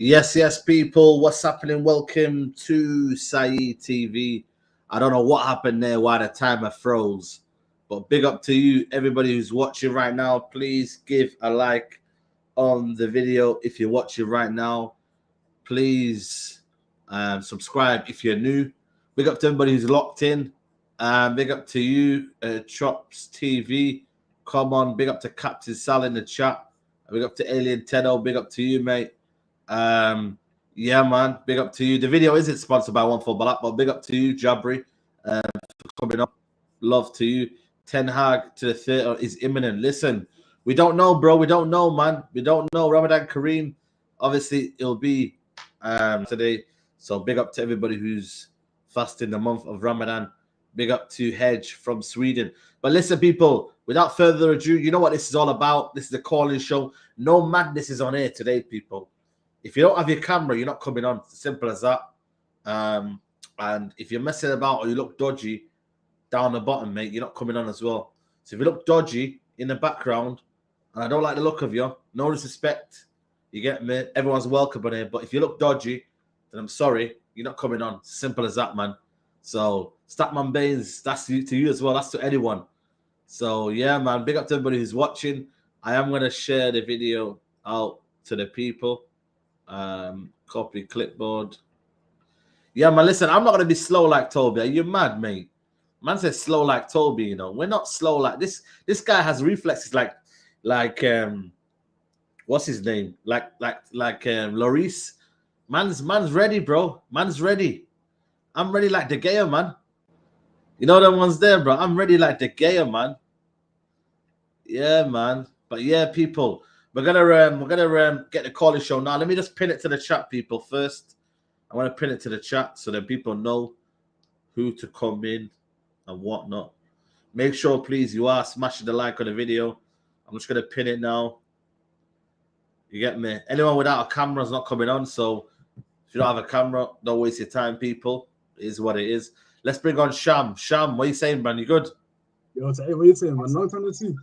Yes, people. What's happening? Welcome to Saeed TV. I don't know what happened there, why the timer froze, but big up to you, everybody who's watching right now. Please give a like on the video if you're watching right now. Please subscribe if you're new. Big up to everybody who's locked in. Big up to you, Chops TV. Come on, big up to Captain Sal in the chat. Big up to Alien Tedo. Big up to you, mate. Yeah, man. Big up to you. The video isn't sponsored by One for Black, but big up to you, Jabri, for coming up. Love to you. Ten Hag to the theater is imminent. Listen, we don't know, bro. We don't know, man. We don't know. Ramadan Kareem. Obviously, it'll be today. So big up to everybody who's fasting the month of Ramadan. Big up to Hedge from Sweden. But listen, people, without further ado, you know what this is all about. This is the calling show. No madness is on air today, people. If you don't have your camera, you're not coming on. It's as simple as that. And if you're messing about or you look dodgy down the bottom, mate, you're not coming on as well. So if you look dodgy in the background, and I don't like the look of you, no disrespect, you get me? Everyone's welcome on here. But if you look dodgy, then I'm sorry, you're not coming on. Simple as that, man. So Statman Baines, that's to you as well. That's to anyone. So yeah, man, big up to everybody who's watching. I am going to share the video out to the people. Copy clipboard. Yeah, man, listen, I'm not going to be slow like Toby. Are you mad, mate? Man says slow like Toby, you know. We're not slow like this. This guy has reflexes like what's his name? Like Lloris. Man's ready, bro. Man's ready. I'm ready like De Gea, man. You know them ones there, bro. I'm ready like De Gea, man. Yeah, man. But yeah, people, we're gonna get the calling show now. Let me just pin it to the chat, people. First, I want to pin it to the chat so that people know who to come in and whatnot. Make sure, please, you are smashing the like on the video. I'm just gonna pin it now. You get me? Anyone without a camera is not coming on. So if you don't have a camera, don't waste your time, people. It is what it is. Let's bring on Sham. Sham, what are you saying, man? You good? Yo, what are you saying, man? Long time no see.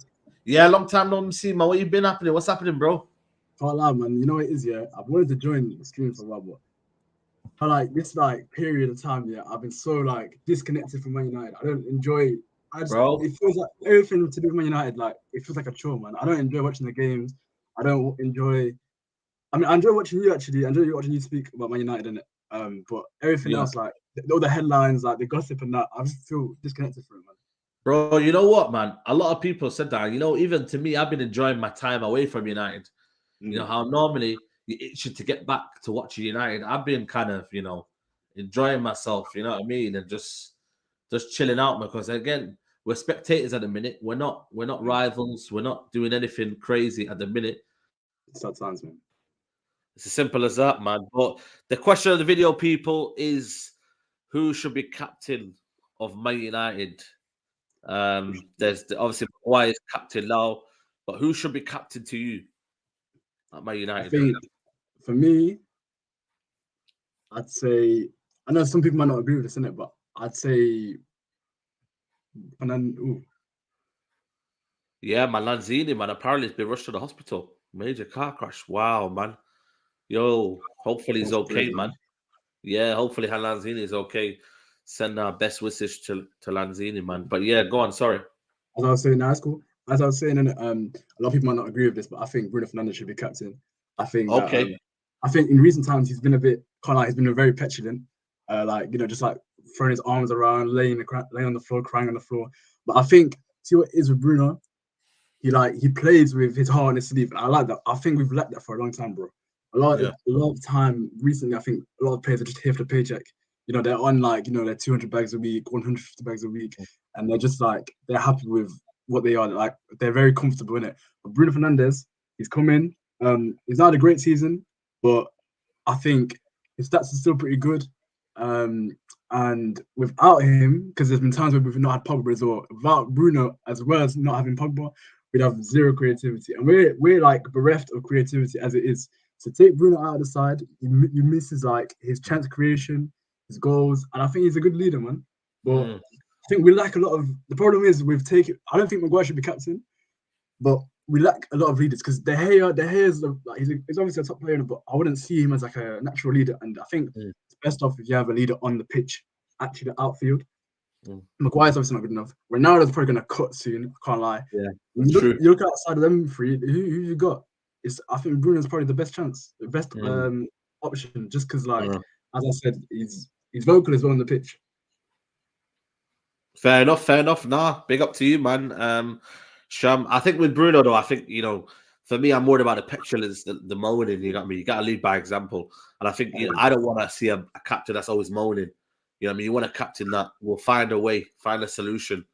Yeah, long time no see, man. What you been happening? What's happening, bro? Can't lie, man. You know what it is, yeah? I've wanted to join the stream for a while, but for like this period of time, yeah, I've been so like disconnected from Man United. I don't enjoy. Bro, it feels like everything to do with Man United. Like it feels like a chore, man. I don't enjoy watching the games. I don't enjoy. I mean, I enjoy watching you actually. I enjoy watching you speak about Man United in it. But everything else, like all the headlines, like the gossip and that, I just feel disconnected from it, man. Bro, you know what, man? A lot of people said that. You know, even to me, I've been enjoying my time away from United. You know how normally you itch to get back to watching United. I've been kind of, you know, enjoying myself. You know what I mean, and just chilling out because again, we're spectators at the minute. We're not rivals. We're not doing anything crazy at the minute. It's sad times, man. It's as simple as that, man. But the question of the video, people, is who should be captain of Man United? There's obviously Maguire is captain now, but who should be captain to you at Man United? I think for me, I'd say I know some people might not agree with this, innit, but I'd say Yeah, man, Lanzini, man, apparently he's been rushed to the hospital. Major car crash. Wow, man. Yo, hopefully he's okay, man. Yeah, hopefully Lanzini is okay. Send our best wishes to Lanzini, man. But yeah, go on. Sorry. As I was saying, that's cool. As I was saying, a lot of people might not agree with this, but I think Bruno Fernandes should be captain. I think I think in recent times he's been a bit he's been very petulant, like you know, just like throwing his arms around, laying on the floor, crying on the floor. But I think see what it is with Bruno, he plays with his heart on his sleeve, and I like that. I think we've lacked that for a long time, bro. A lot of time recently, I think a lot of players are just here for the paycheck. You know, they're on like, you know, they're 200 bags a week, 150 bags a week, and they're just like, they're happy with what they are. Like, they're very comfortable in it. But Bruno Fernandes, he's come in. He's not had a great season, but I think his stats are still pretty good. And without him, because there's been times where we've not had Pogba as well, without Bruno, as well as not having Pogba, we'd have zero creativity. And we're like bereft of creativity as it is. So take Bruno out of the side, you misses like his chance creation, his goals, and I think he's a good leader, man. But I think we lack a lot of. The problem is I don't think Maguire should be captain, but we lack a lot of leaders because De Gea is like he's obviously a top player, but I wouldn't see him as like a natural leader. And I think it's best off if you have a leader on the pitch, actually the outfield. Maguire's obviously not good enough. Ronaldo's probably gonna cut soon. Can't lie. Yeah, you look outside of them three. Who you got? I think Bruno's probably the best chance, the best option, just because like as I said, he's vocal as well on the pitch. Fair enough. Nah, big up to you, man. Sham, I think with Bruno though, I think for me, I'm more about the petulance, the moaning. You got me. You got to lead by example, and I think I don't want to see a captain that's always moaning. You know what I mean? You want a captain that will find a way, find a solution.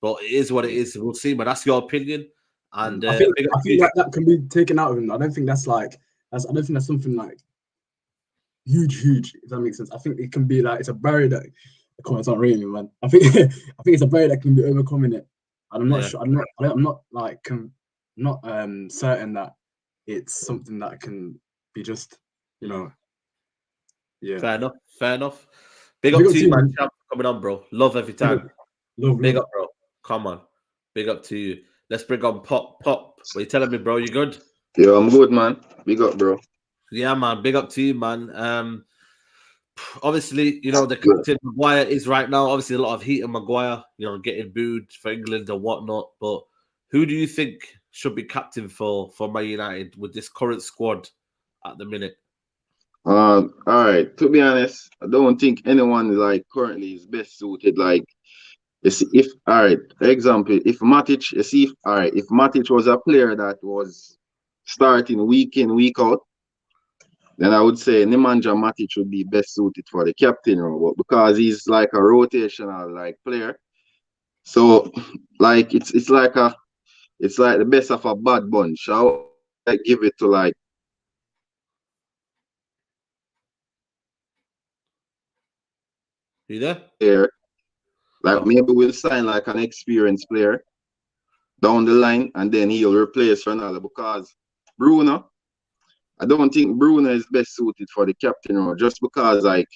But it is what it is. We'll see, but that's your opinion. And I think that can be taken out of him. I don't think that's something like huge. If that makes sense. I think it can be like it's a barrier that. It's not really, man. I think it's a barrier that can be overcoming it. And I'm not sure. I'm not certain that it's something that can be just, Yeah. Fair enough. Big up to you, man. Coming on, bro. Love every time. Big up, bro. Come on. Big up to you. Let's bring on Pop. What are you telling me, bro? You good? Yeah, I'm good, man. Big up, bro. Yeah, man. Big up to you, man. Obviously, the captain Maguire is right now. Obviously, a lot of heat on Maguire. Getting booed for England and whatnot. But who do you think should be captain for Man United with this current squad at the minute? All right. To be honest, I don't think anyone like currently is best suited. Like, if example, if Matic, if Matic was a player that was starting week in, week out, then I would say Nemanja Matic would be best suited for the captain role, because he's like a rotational like player. So like it's like the best of a bad bunch. I would give it to like. You there? There, like maybe we'll sign like an experienced player down the line, and then he'll replace Ronaldo, because Bruno. I don't think Bruno is best suited for the captain role, just because like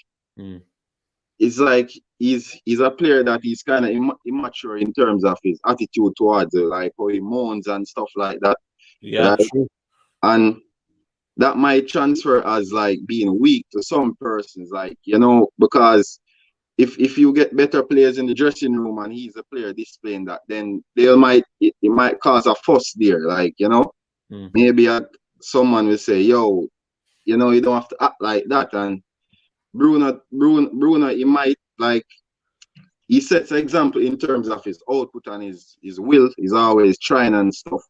it's like he's a player that is kind of immature in terms of his attitude towards it, like how he moans and stuff like that. Yeah, right? True. And that might transfer as like being weak to some persons, like because if you get better players in the dressing room and he's a player displaying that, then it might cause a fuss there, like maybe someone will say, yo, you don't have to act like that. And Bruno, he might, like, he sets an example in terms of his output and his will. He's always trying and stuff.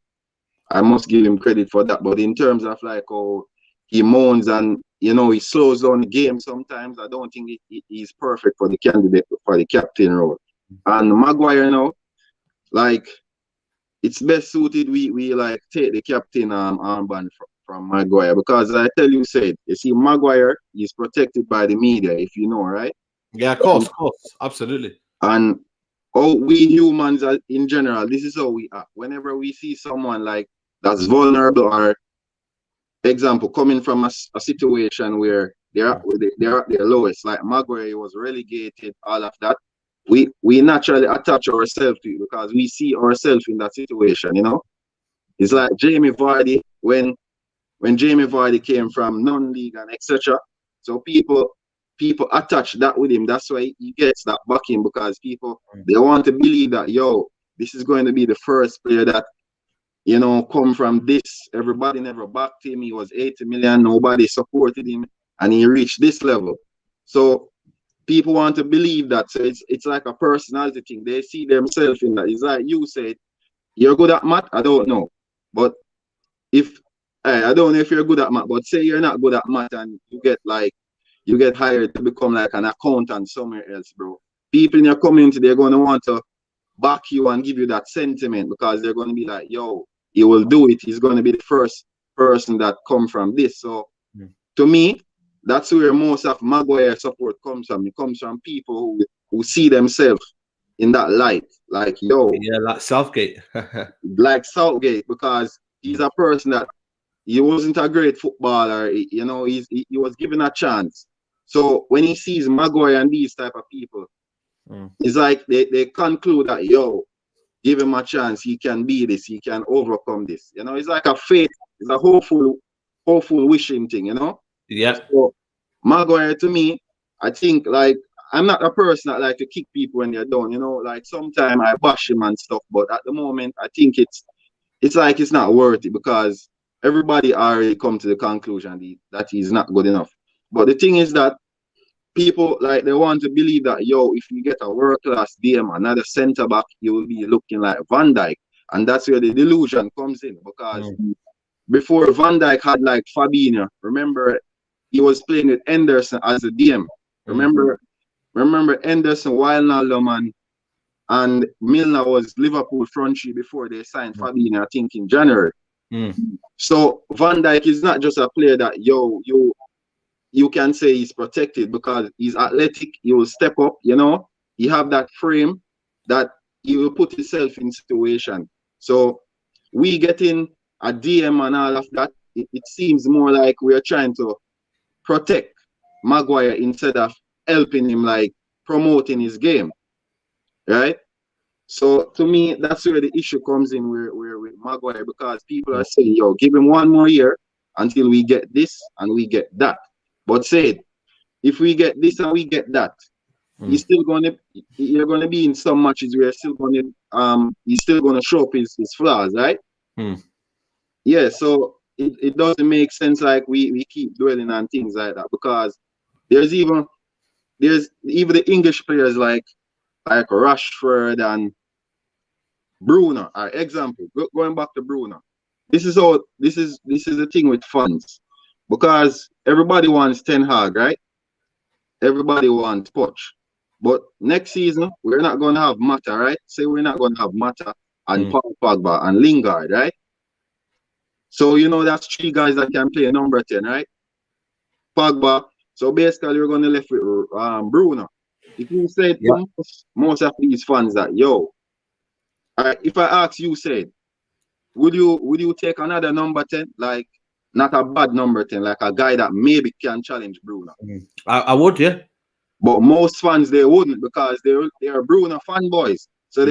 I must give him credit for that. But in terms of like how he moans and he slows down the game sometimes, I don't think he's perfect for the candidate for the captain role. And Maguire now, like, it's best suited we like take the captain armband from Maguire, because I tell you, you see, Maguire is protected by the media, if you know, right? Yeah, of course, absolutely. And we humans in general, this is how we act. Whenever we see someone like that's vulnerable, or example coming from a situation where they're at their lowest, like Maguire was relegated, all of that, we naturally attach ourselves to it because we see ourselves in that situation. It's like Jamie Vardy when Jamie Vardy came from non-league and etc. So people attach that with him. That's why he gets that backing, because people, they want to believe that, yo, this is going to be the first player that come from this. Everybody never backed him. He was 80 million. Nobody supported him, and he reached this level. So people want to believe that. So it's like a personality thing. They see themselves in that. It's like you said, you're good at math. I don't know, but I don't know if you're good at math, but say you're not good at math and you get hired to become like an accountant somewhere else, bro. People in your community, they're going to want to back you and give you that sentiment, because they're going to be like, yo, he will do it. He's going to be the first person that come from this. So to me, that's where most of Maguire support comes from. It comes from people who see themselves in that light. Like, yo. Yeah, like Southgate. Like Southgate, because he's a person that he wasn't a great footballer. He was given a chance. So when he sees Maguire and these type of people, it's like they conclude that, yo, give him a chance. He can be this. He can overcome this. You know, it's like a faith. It's a hopeful wishing thing. You know. Yeah. So Maguire, to me, I think like I'm not a person that like to kick people when they're down. You know, like sometimes I bash him and stuff, but at the moment, I think it's like it's not worth it because everybody already come to the conclusion that he's not good enough. But the thing is that people like they want to believe that if you get a world-class DM, another centre back, you will be looking like Van Dijk, and that's where the delusion comes in because before Van Dijk had like Fabinho, remember he was playing with Henderson as a DM. Remember Henderson, Wijnaldum, and Milner was Liverpool front three before they signed Fabinho, I think in January. So Van Dijk is not just a player that you can say he's protected because he's athletic, he will step up, you know, he have that frame that he will put himself in situation. So we getting a DM and all of that, it seems more like we are trying to protect Maguire instead of helping him, like promoting his game, right? So to me, that's where the issue comes in with Maguire, because people are saying, give him 1 more year until we get this and we get that. But say, if we get this and we get that, you're gonna be in some matches where he's still gonna show up his flaws, right? Yeah, so it doesn't make sense like we keep dwelling on things like that, because there's even the English players like Rashford and Bruno are example. Going back to Bruno, this is the thing with fans, because everybody wants Ten Hag, right? Everybody wants Poch, but next season we're not going to have Mata, right? Say we're not going to have Mata and Paul Pogba and Lingard, right? So that's 3 guys that can play number 10, right? Pogba. So basically we're going to left with Bruno. If you said to most of these fans that if I ask you, said, would you take another number 10, like not a bad number 10, like a guy that maybe can challenge Bruno? I would, yeah. But most fans, they wouldn't, because they are Bruno fanboys. So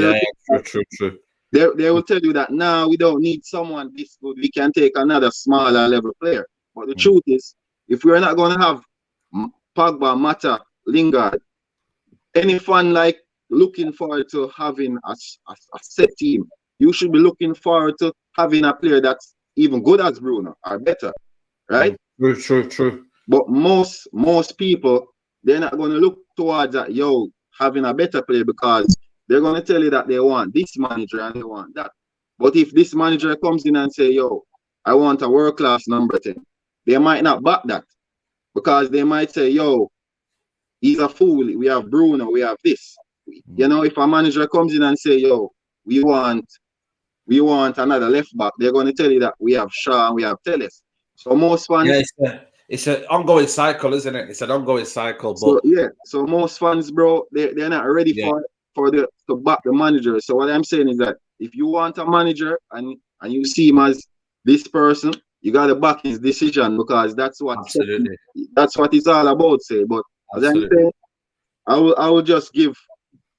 true. They will tell you that we don't need someone this good. We can take another smaller level player. But the truth is, if we're not going to have Pogba, Mata, Lingard, any fan like looking forward to having a set team, you should be looking forward to having a player that's even good as Bruno or better, right? True. But most people, they're not going to look towards that, having a better player, because they're going to tell you that they want this manager and they want that. But if this manager comes in and say, I want a world-class number 10, they might not back that, because they might say, he's a fool. We have Bruno, we have this. If a manager comes in and say, we want another left back, they're going to tell you that we have Shaw and we have Telles. So most fans, it's an ongoing cycle, isn't it? It's an ongoing cycle. So most fans, bro, they're not ready to back the manager. So what I'm saying is that if you want a manager and you see him as this person, you got to back his decision, because that's what it's all about. Say, but as I'm saying, I will just give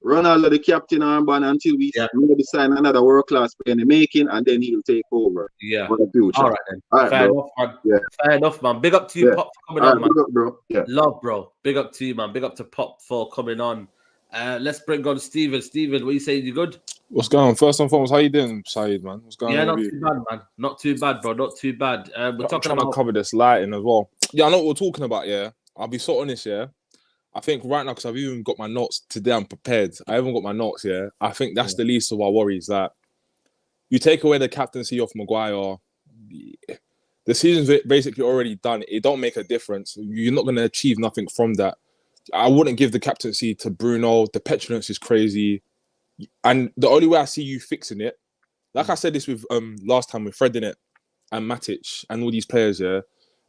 Ronaldo the captain armband until we maybe sign another world-class player in the making, and then he'll take over for the future. All right, then. Fair enough, man. Fair enough, man. Big up to you, Pop, for coming on, man. Big up, bro. Love, bro. Big up to you, man. Big up to Pop for coming on. Let's bring on Steven. Steven, what are you saying? You good? What's going on? First and foremost, how you doing, Saeed, man? What's going on? Not too bad, man. Not too bad, bro. Not too bad. We're talking about to cover this lighting as well. Yeah, I know what we're talking about, yeah. I'll be so honest, yeah. I think right now, because I've even got my notes today, I'm prepared. I haven't got my notes, yeah. I think that's the least of our worries, that you take away the captaincy of Maguire, the season's basically already done. It don't make a difference. You're not going to achieve nothing from that. I wouldn't give the captaincy to Bruno. The petulance is crazy. And the only way I see you fixing it, like I said this with last time with Fred, innit, and Matic and all these players, yeah.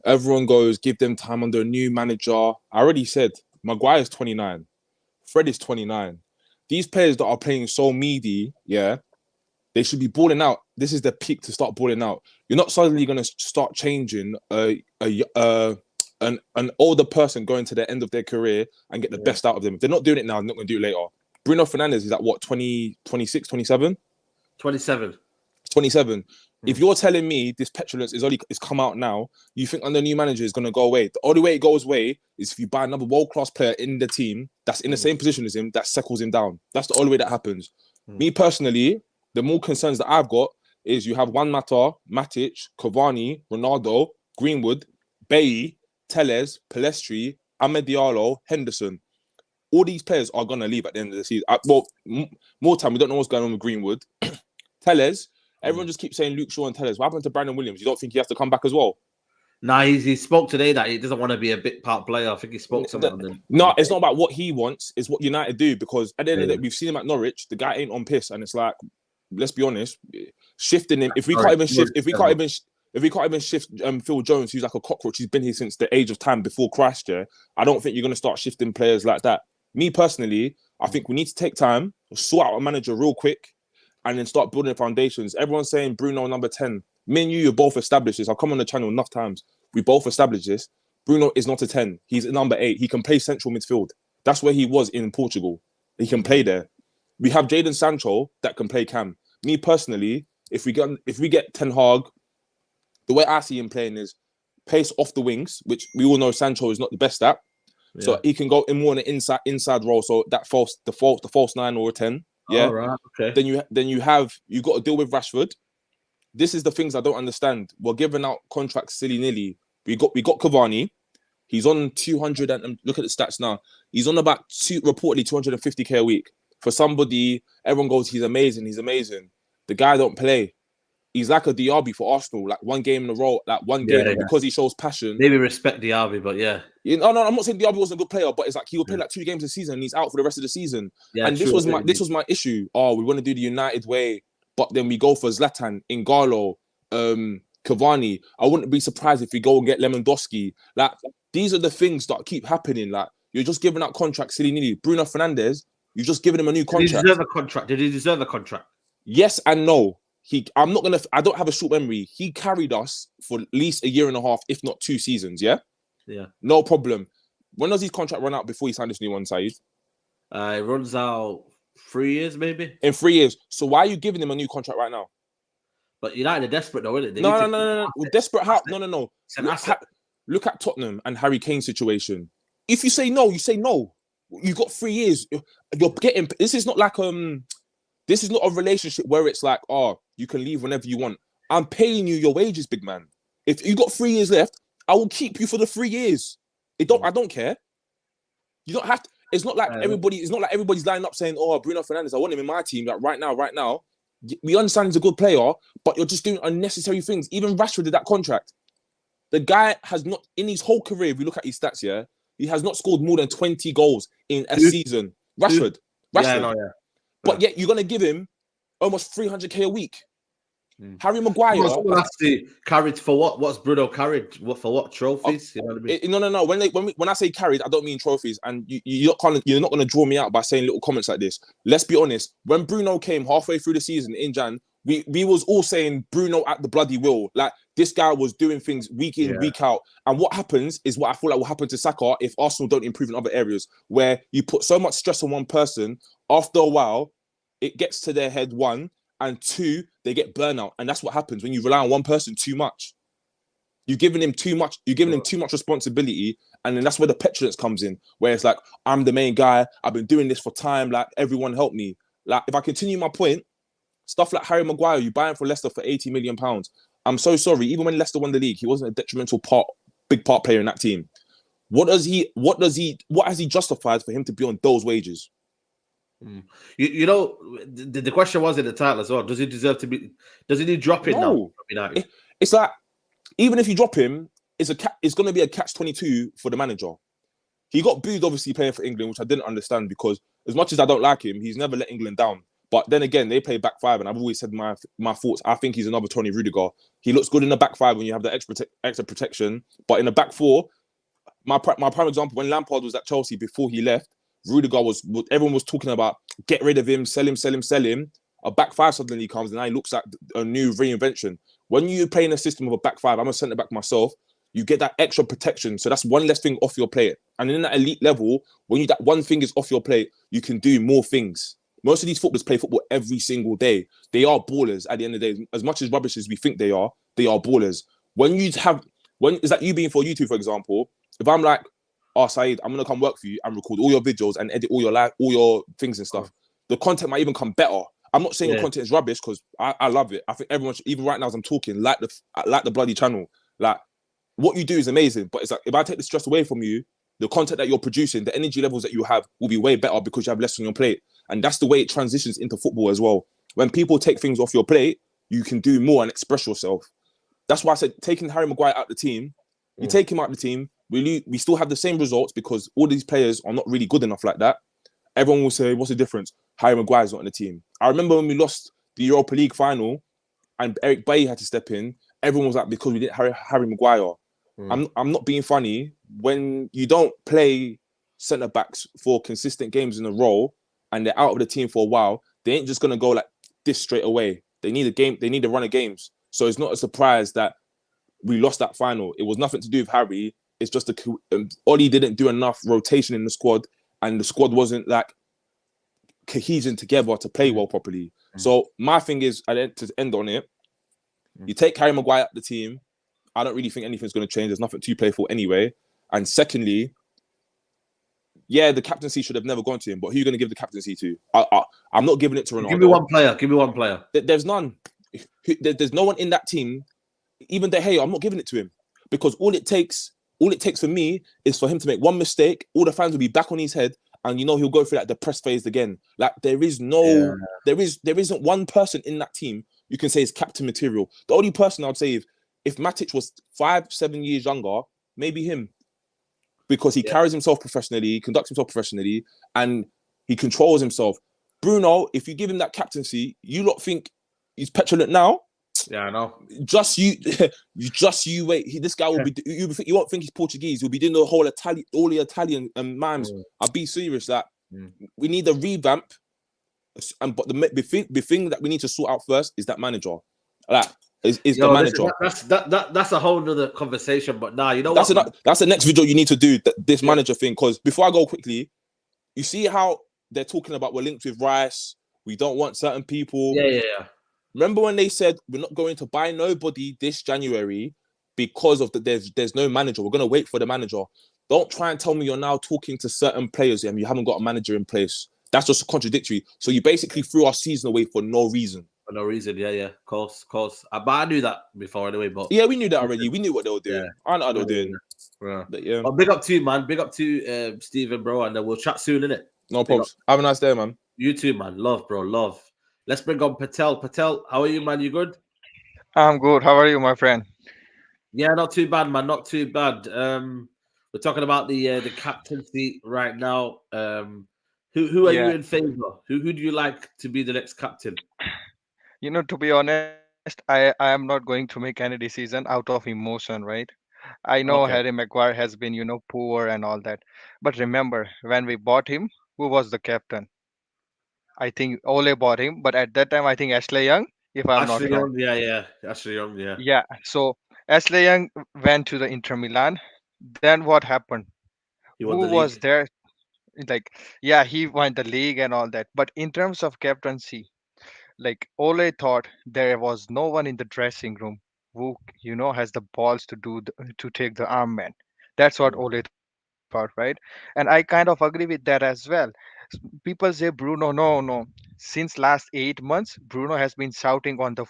Everyone goes, give them time under a new manager. I already said, Maguire's 29. Fred is 29. These players that are playing so meaty, yeah, they should be balling out. This is the peak to start balling out. You're not suddenly going to start changing an older person going to the end of their career and get the best out of them. If they're not doing it now, they're not going to do it later. Bruno Fernandes is at what, 20, 26, 27? 27. 27. If you're telling me this petulance is come out now, you think under new manager is going to go away. The only way it goes away is if you buy another world-class player in the team that's in the same position as him, that settles him down. That's the only way that happens. Me personally, the more concerns that I've got is you have Juan Mata, Matic, Cavani, Ronaldo, Greenwood, Bailly, Telles, Palestri, Ahmed Diallo, Henderson. All these players are going to leave at the end of the season. More time, we don't know what's going on with Greenwood. Telles, everyone just keeps saying Luke Shaw and Telles. What happened to Brandon Williams? You don't think he has to come back as well? Nah, he spoke today that he doesn't want to be a big part player. I think he spoke something. No, it's not about what he wants. It's what United do, because at the end of the day, we've seen him at Norwich. The guy ain't on piss, and it's like, let's be honest, shifting him. If we can't even shift Phil Jones, who's like a cockroach, he's been here since the age of time before Christ. Yeah, I don't think you're going to start shifting players like that. Me personally, I think we need to take time, sort out a manager real quick, and then start building foundations. Everyone's saying Bruno number 10. Me and you both established this. I've come on the channel enough times. We both established this. Bruno is not a 10. He's a number 8. He can play central midfield. That's where he was in Portugal. He can play there. We have Jadon Sancho that can play cam. Me personally, if we get Ten Hag, the way I see him playing is pace off the wings, which we all know Sancho is not the best at. Yeah. So he can go in more in an inside role. So that the false 9 or a 10. Yeah. All right. Okay. Then you got to deal with Rashford. This is the things I don't understand. We're giving out contracts silly-nilly. We got Cavani. He's on 200 and look at the stats now. He's on about reportedly 250k a week. For somebody, everyone goes, he's amazing. The guy don't play. He's like a Diaby for Arsenal, like one game in a row, like one game because he shows passion. Maybe respect Diaby, but yeah. No, I'm not saying Diaby wasn't a good player, but it's like he will play like 2 games a season and he's out for the rest of the season. Yeah, and this was my issue. Oh, we want to do the United way, but then we go for Zlatan, Ingalo, Cavani. I wouldn't be surprised if we go and get Lewandowski. Like, these are the things that keep happening. Like, you're just giving out contracts silly-nilly. Bruno Fernandes, you've just given him a new contract. Did he deserve a contract? Did he deserve a contract? Yes and no. I don't have a short memory. He carried us for at least a year and a half, if not 2 seasons, yeah? Yeah. No problem. When does his contract run out before he signed this new one, Saeed? It runs out 3 years, maybe. In 3 years. So why are you giving him a new contract right now? But United are desperate, though, isn't it? No. Desperate how? No. Look at Tottenham and Harry Kane's situation. If you say no, you say no. You've got 3 years. You're getting... This is not like... This is not a relationship where it's like, oh, you can leave whenever you want. I'm paying you your wages, big man. If you got 3 years left, I will keep you for the 3 years. I don't care. You don't have to. It's not like everybody's lining up saying, oh, Bruno Fernandes, I want him in my team. Like right now. We understand he's a good player, but you're just doing unnecessary things. Even Rashford did that contract. The guy has not, in his whole career, if we look at his stats, yeah, he has not scored more than 20 goals in a season. Rashford. Yeah. But yet you're going to give him almost 300k a week. Harry Maguire. Carried for what? What's Bruno carried? For what trophies? You know what I mean? No. When I say carried, I don't mean trophies. And you're not going to draw me out by saying little comments like this. Let's be honest. When Bruno came halfway through the season in Jan, we was all saying Bruno at the bloody wheel. Like, this guy was doing things week in, week out. And what happens is what I feel like will happen to Saka if Arsenal don't improve in other areas, where you put so much stress on one person. After a while, it gets to their head, 1, and 2, they get burnout. And that's what happens when you rely on one person too much. You're giving him too much. You're giving him too much responsibility. And then that's where the petulance comes in, where it's like, I'm the main guy. I've been doing this for time. Like, everyone help me. Like, if I continue my point, stuff like Harry Maguire, you buy him for Leicester for £80 million. I'm so sorry. Even when Leicester won the league, he wasn't a detrimental big part player in that team. What has he justified for him to be on those wages? You know, the question was in the title as well. Does he deserve to be? Does he need dropping now? It's like, even if you drop him, it's going to be a catch-22 for the manager. He got booed, obviously, playing for England, which I didn't understand, because as much as I don't like him, he's never let England down. But then again, they play back 5, and I've always said my thoughts. I think he's another Tony Rudiger. He looks good in the back 5 when you have the extra protection, but in the back 4, my prime example, when Lampard was at Chelsea before he left, Rudiger everyone was talking about, get rid of him, sell him. A back 5 suddenly comes, and now he looks like a new reinvention. When you play in a system of a back 5, I'm a centre back myself, you get that extra protection. So that's one less thing off your plate. And in that elite level, when that one thing is off your plate, you can do more things. Most of these footballers play football every single day. They are ballers at the end of the day. As much as rubbish as we think they are ballers. When is that you being for YouTube, for example, if I'm like, oh, Saeed, I'm going to come work for you and record all your videos and edit all your things and stuff, the content might even come better. I'm not saying your content is rubbish because I love it. I think everyone should, even right now as I'm talking, like the bloody channel. Like, what you do is amazing, but it's like, if I take the stress away from you, the content that you're producing, the energy levels that you have will be way better because you have less on your plate. And that's the way it transitions into football as well. When people take things off your plate, you can do more and express yourself. That's why I said taking Harry Maguire out the team, you take him out the team, we still have the same results because all these players are not really good enough like that. Everyone will say, what's the difference? Harry Maguire's not in the team. I remember when we lost the Europa League final and Eric Bailly had to step in, everyone was like, because we didn't Harry Maguire. I'm not being funny. When you don't play centre-backs for consistent games in a row and they're out of the team for a while, they ain't just going to go like this straight away. They need a game. They need a run of games. So it's not a surprise that we lost that final. It was nothing to do with Harry. It's just Ollie didn't do enough rotation in the squad and the squad wasn't like cohesion together to play well properly. So my thing is, to end on it, you take Harry Maguire out the team, I don't really think anything's going to change. There's nothing to play for anyway. And secondly, yeah, the captaincy should have never gone to him, but who are you going to give the captaincy to? I'm not giving it to Ronaldo. Give me one player. Give me one player. There's none. There's no one in that team. Even De Gea, I'm not giving it to him because all it takes for me is for him to make one mistake. All the fans will be back on his head, and he'll go through like the press phase again. Like there isn't one person in that team you can say is captain material. The only person I'd say if Matic was 5-7 years younger, maybe him. Because he carries himself professionally, he conducts himself professionally, and he controls himself. Bruno, if you give him that captaincy, you lot think he's petulant now? Yeah, I know. Just you wait. This guy will be. You won't think he's Portuguese. He'll be doing all the Italian mimes. I'll be serious. That we need a revamp. But the thing that we need to sort out first is that manager. Like, is the manager. That's a whole nother conversation. But nah, that's the next video you need to do. This manager thing. Because before I go quickly, you see how they're talking about we're linked with Rice. We don't want certain people. Yeah. Remember when they said we're not going to buy nobody this January because of there's no manager. We're going to wait for the manager. Don't try and tell me you're now talking to certain players and you haven't got a manager in place. That's just contradictory. So you basically threw our season away for no reason. For no reason, yeah. Of course. But I knew that before anyway. But yeah, we knew that already. We knew what they were doing. Yeah. I know what they were doing. Yeah. But yeah. Well, big up to you, man. Big up to Stephen, bro. And we'll chat soon, innit? No problems. Have a nice day, man. You too, man. Love, bro. Love. Let's bring on Patel. Patel, how are you, man? You good? I'm good. How are you, my friend? Yeah, not too bad, man. Not too bad. We're talking about the captaincy right now. Who are you in favor? Who do you like to be the next captain? To be honest, I am not going to make any decision out of emotion, right? I know Harry Maguire has been, poor and all that. But remember, when we bought him, who was the captain? I think Ole bought him, but at that time, I think Ashley Young, if I'm not wrong. Yeah. Ashley Young, yeah. Yeah, so Ashley Young went to the Inter Milan. Then what happened? Who was there? Like, yeah, he won the league and all that. But in terms of captaincy, like Ole thought there was no one in the dressing room who, has the balls to take the arm man. That's what Ole thought, right? And I kind of agree with that as well. People say Bruno, no. Since last 8 months, Bruno has been shouting on the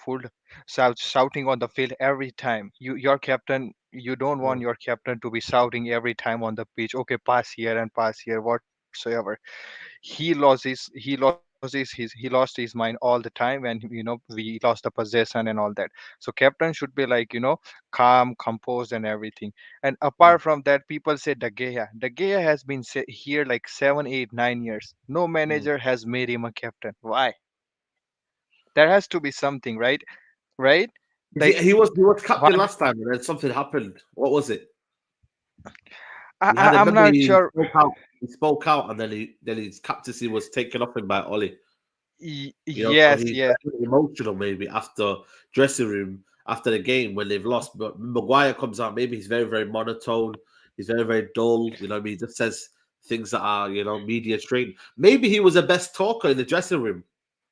shouting on the field every time. Your captain, you don't want your captain to be shouting every time on the pitch. Okay, pass here and pass here, whatsoever. He lost his mind all the time when we lost the possession and all that. So captain should be like calm, composed, and everything. And apart from that, people say De Gea. De Gea has been here like 7, 8, 9 years. No manager has made him a captain. Why? There has to be something, right? Right? Like, he was captain last time, and then something happened. What was it? I'm not sure. He spoke out, and then his captaincy was taken off him by Ollie. Yes. Emotional maybe after dressing room after the game when they've lost. But Maguire comes out, maybe he's very, very monotone. He's very, very dull. He just says things that are, media trained. Maybe he was the best talker in the dressing room.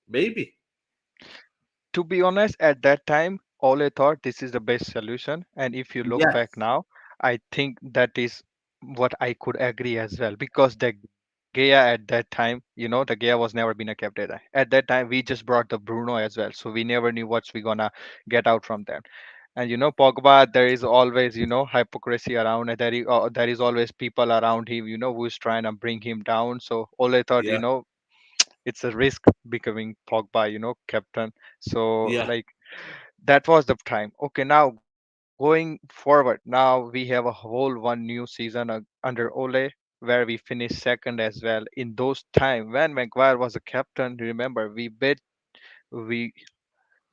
Maybe. To be honest, at that time, Ole thought this is the best solution. And if you look Yeah, back now, I think that is what I could agree as well. Because the Gea at that time, the Gea was never been a captain. At that time, we just brought the Bruno as well. So we never knew what's we gonna get out from them. And Pogba, there is always hypocrisy around, and there is always people around him, who's trying to bring him down. So Ole thought, yeah, it's a risk becoming Pogba, captain. So yeah, like that was the time. Okay, now going forward, now we have a whole one new season under Ole, where we finished second as well. In those time when Maguire was a captain, remember we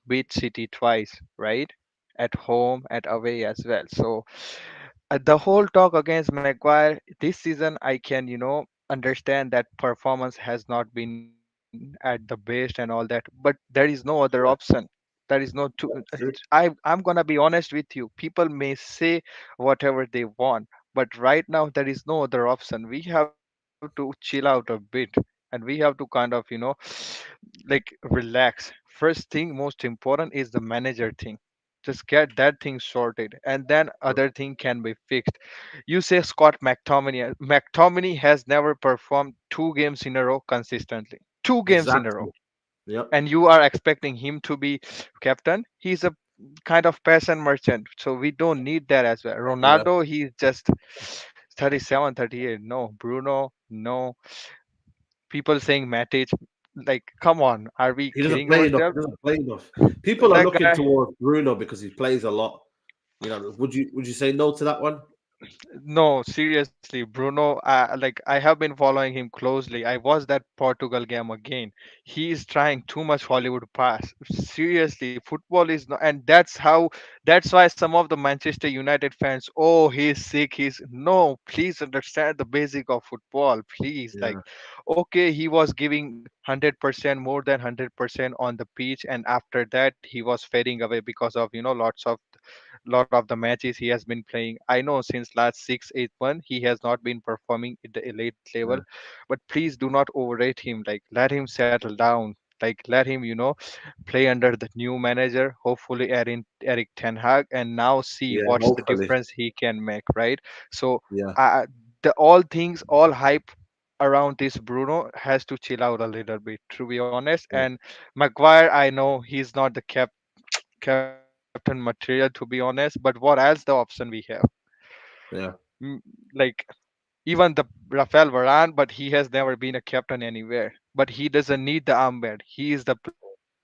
beat City twice, right? At home, at away as well. So the whole talk against Maguire this season, I can understand that performance has not been at the best and all that, but there is no other option. There is no two. true. I'm gonna be honest with you. People may say whatever they want, but right now there is no other option. We have to chill out a bit, and we have to kind of like relax. First thing, most important is the manager thing. Just get that thing sorted, and then other thing can be fixed. You say Scott McTominay. McTominay has never performed 2 games in a row consistently. 2 games in a row, Exactly. Yep. and you are expecting him to be captain. He's a kind of passion merchant, so we don't need that as well. Yeah. Ronaldo, he's just 37, 38. No, Bruno, no. People saying Matic, like, come on, are we He doesn't kidding play enough. He ourselves? doesn't play enough. People are That looking guy, towards Bruno because he plays a lot. Would you say no to that one? no, seriously, Bruno. Like I have been following him closely. I watched that Portugal game again. He is trying too much Hollywood pass. Seriously, football is not, and that's how. That's why some of the Manchester United fans, oh, he's sick. He's no. Please understand the basic of football. Please, like, Yeah. okay, he was giving 100% more than 100% on the pitch, and after that, he was fading away because of lot of the matches he has been playing. I know since last 6 8 months he has not been performing at the elite level, Yeah. but please do not overrate him. Like let him settle down. Like let him play under the new manager, hopefully Eric Ten Hag, and now see Yeah. what's the Hopefully. difference he can make. Right. So Yeah. the all things, all hype around this Bruno has to chill out a little bit, to be honest. Yeah. And Maguire, I know he's not the captain material, to be honest, but what else the option we have? Yeah. Like even the Rafael Varane, but he has never been a captain anywhere. But he doesn't need the armband. He is the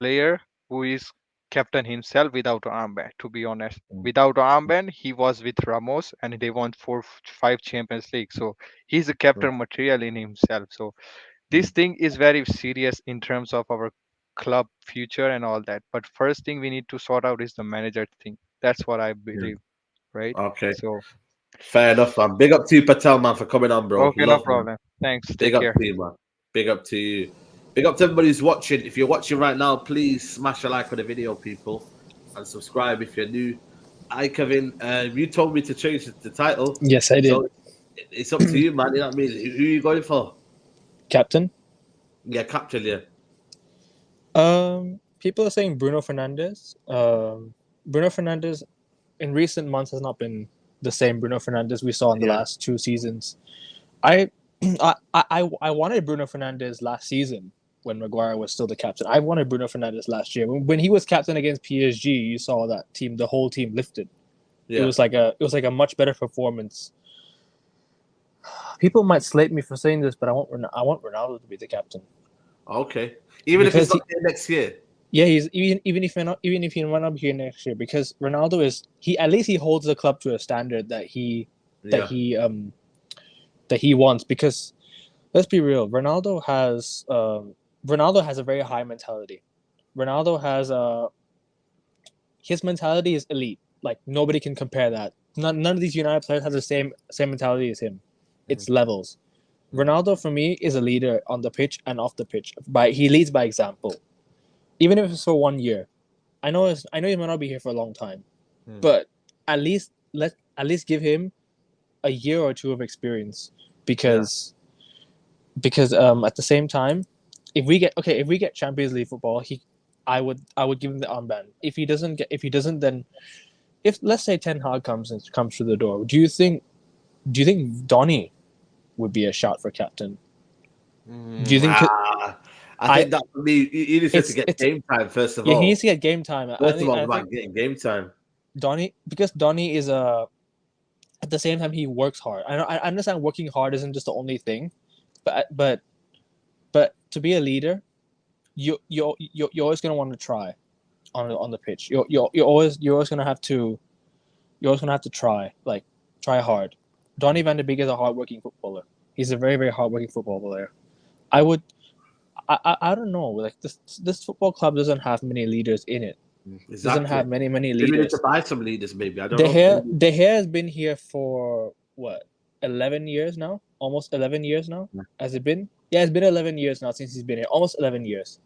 player who is captain himself without an armband. To be honest, Mm. without an armband, he was with Ramos, and they won 5 Champions League. So he's a Mm. captain material in himself. So this Mm. thing is very serious in terms of our club future and all that. But first thing we need to sort out is the manager thing. That's what I Yeah. believe, right? Okay. So Fair enough, man. Big up to you, Patel, man, for coming on, bro. okay, no Love, man. problem. Thanks. Big Take up care. to you, man. Big up to you. Big up to everybody who's watching. If you're watching right now, please smash a like on the video, people, and subscribe if you're new. Hi, Kevin. You told me to change the title, Yes, I did. so it's up to you, man. You know what I mean? Who are you going for? Captain. Yeah, captain. Yeah. People are saying Bruno Fernandes. Bruno Fernandes in recent months has not been the same Bruno Fernandes we saw in the Yeah. last 2 seasons. I I wanted Bruno Fernandes last season when Maguire was still the captain. I wanted Bruno Fernandes last year. When he was captain against PSG, you saw that team, the whole team lifted. Yeah. It was like a much better performance. People might slate me for saying this, but I want Ronaldo to be the captain. Okay. Even if it's not here next year. Yeah, he's even if he might not be here next year, because Ronaldo is at least he holds the club to a standard that he wants. Because let's be real, Ronaldo has a very high mentality. Ronaldo has his mentality is elite. Like nobody can compare that. None of these United players have the same mentality as him. It's levels. Ronaldo for me is a leader on the pitch and off the pitch. He leads by example. Even if it's for 1 year. I know he might not be here for a long time. But at least give him a year or two of experience, because because at the same time, if we get Champions League football, I would give him the armband. If he doesn't, then if let's say Ten Hag comes through the door, do you think Donny would be a shout for captain? Do you think? I think that for me, he needs to get game time first of all. Yeah, he needs to get game time. First of all, about getting game time. Donny, because Donny is at the same time he works hard. I understand working hard isn't just the only thing, but to be a leader, you're always gonna want to try on the pitch. You're always gonna have to try hard. Donny van de Beek is a hardworking footballer. He's a very, very hardworking football player. I don't know. Like this football club doesn't have many leaders in it. Exactly. Doesn't have many leaders. Maybe need to buy some leaders. Maybe I don't know. De Gea has been here for what 11 years now. Almost 11 years now. Yeah. Has it been? Yeah, it's been 11 years now since he's been here. Almost 11 years.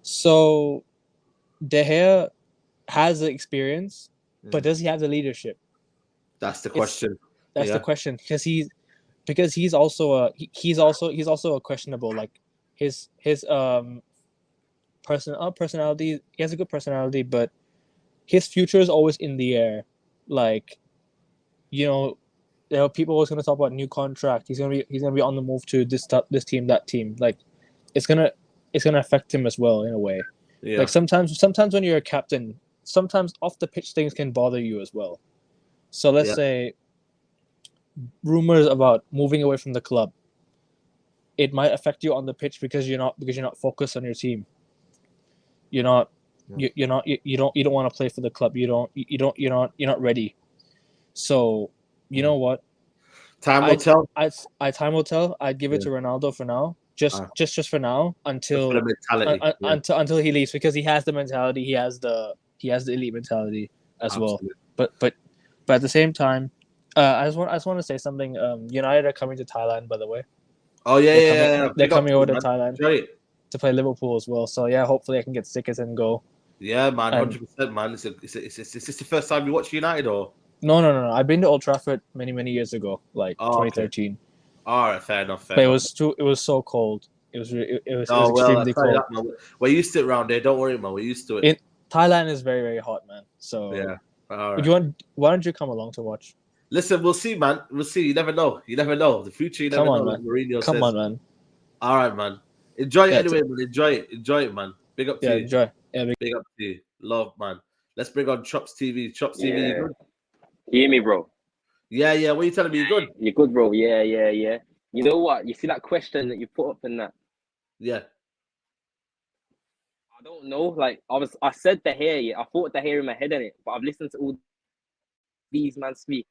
So De Gea has the experience, but does he have the leadership? That's the question. That's the question, because he's also a questionable, like his personality. He has a good personality, but his future is always in the air. Like, people always gonna talk about new contract. He's gonna be on the move to this team, that team. Like, it's gonna affect him as well in a way. Yeah. Like sometimes when you're a captain, sometimes off the pitch things can bother you as well. So let's say rumors about moving away from the club, it might affect you on the pitch because you're not focused on your team. You don't want to play for the club. You're not ready. So you know what? Time will tell. Time will tell. I'd give it to Ronaldo for now. Just for now until until he leaves, because he has the mentality. He has the elite mentality as well. But at the same time, I just want to say something. United are coming to Thailand, by the way. Oh yeah, they're coming over to Thailand to play Liverpool as well. So yeah, hopefully I can get tickets and go. Yeah, man, 100%, man. Is this the first time you watch United or? No. I've been to Old Trafford many years ago, like 2013. Okay. All right, fair enough. But it was so cold. It was extremely cold. That, we're used to it around there. Don't worry, man. We're used to it. Thailand is very, very hot, man. So yeah. All right. Why don't you come along to watch? Listen, we'll see, man. We'll see. You never know. The future, you never know. Man. Mourinho Come on, man. All right, man. Enjoy it anyway, man. Enjoy it, man. Big up to you. Enjoy. Yeah, big up to you. Love, man. Let's bring on Chops TV. Chops TV, you good? You hear me, bro? Yeah. What are you telling me? You good? You're good, bro. Yeah. You know what? You see that question that you put up in that? Yeah. I don't know. Like I said the hair. Yeah, I thought the hair in my head in it, but I've listened to all these man speak.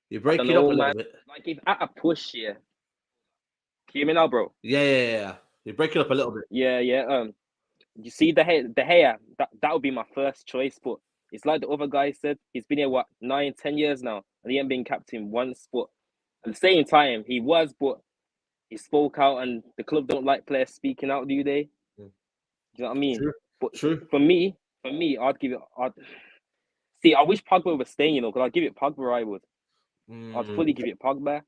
You're breaking up a little bit. Like if at a push, yeah. Can you hear me now, bro? Yeah. You're breaking up a little bit. Yeah. You see the hair. That would be my first choice, but it's like the other guy said. He's been here 9-10 years now, and he ain't been captain once. But at the same time, he was, but he spoke out, and the club don't like players speaking out, do they? Do you know what I mean? True. For me, I'd give it. See, I wish Pogba was staying, because I'd give it Pogba. I would. I'd fully give it Pogba.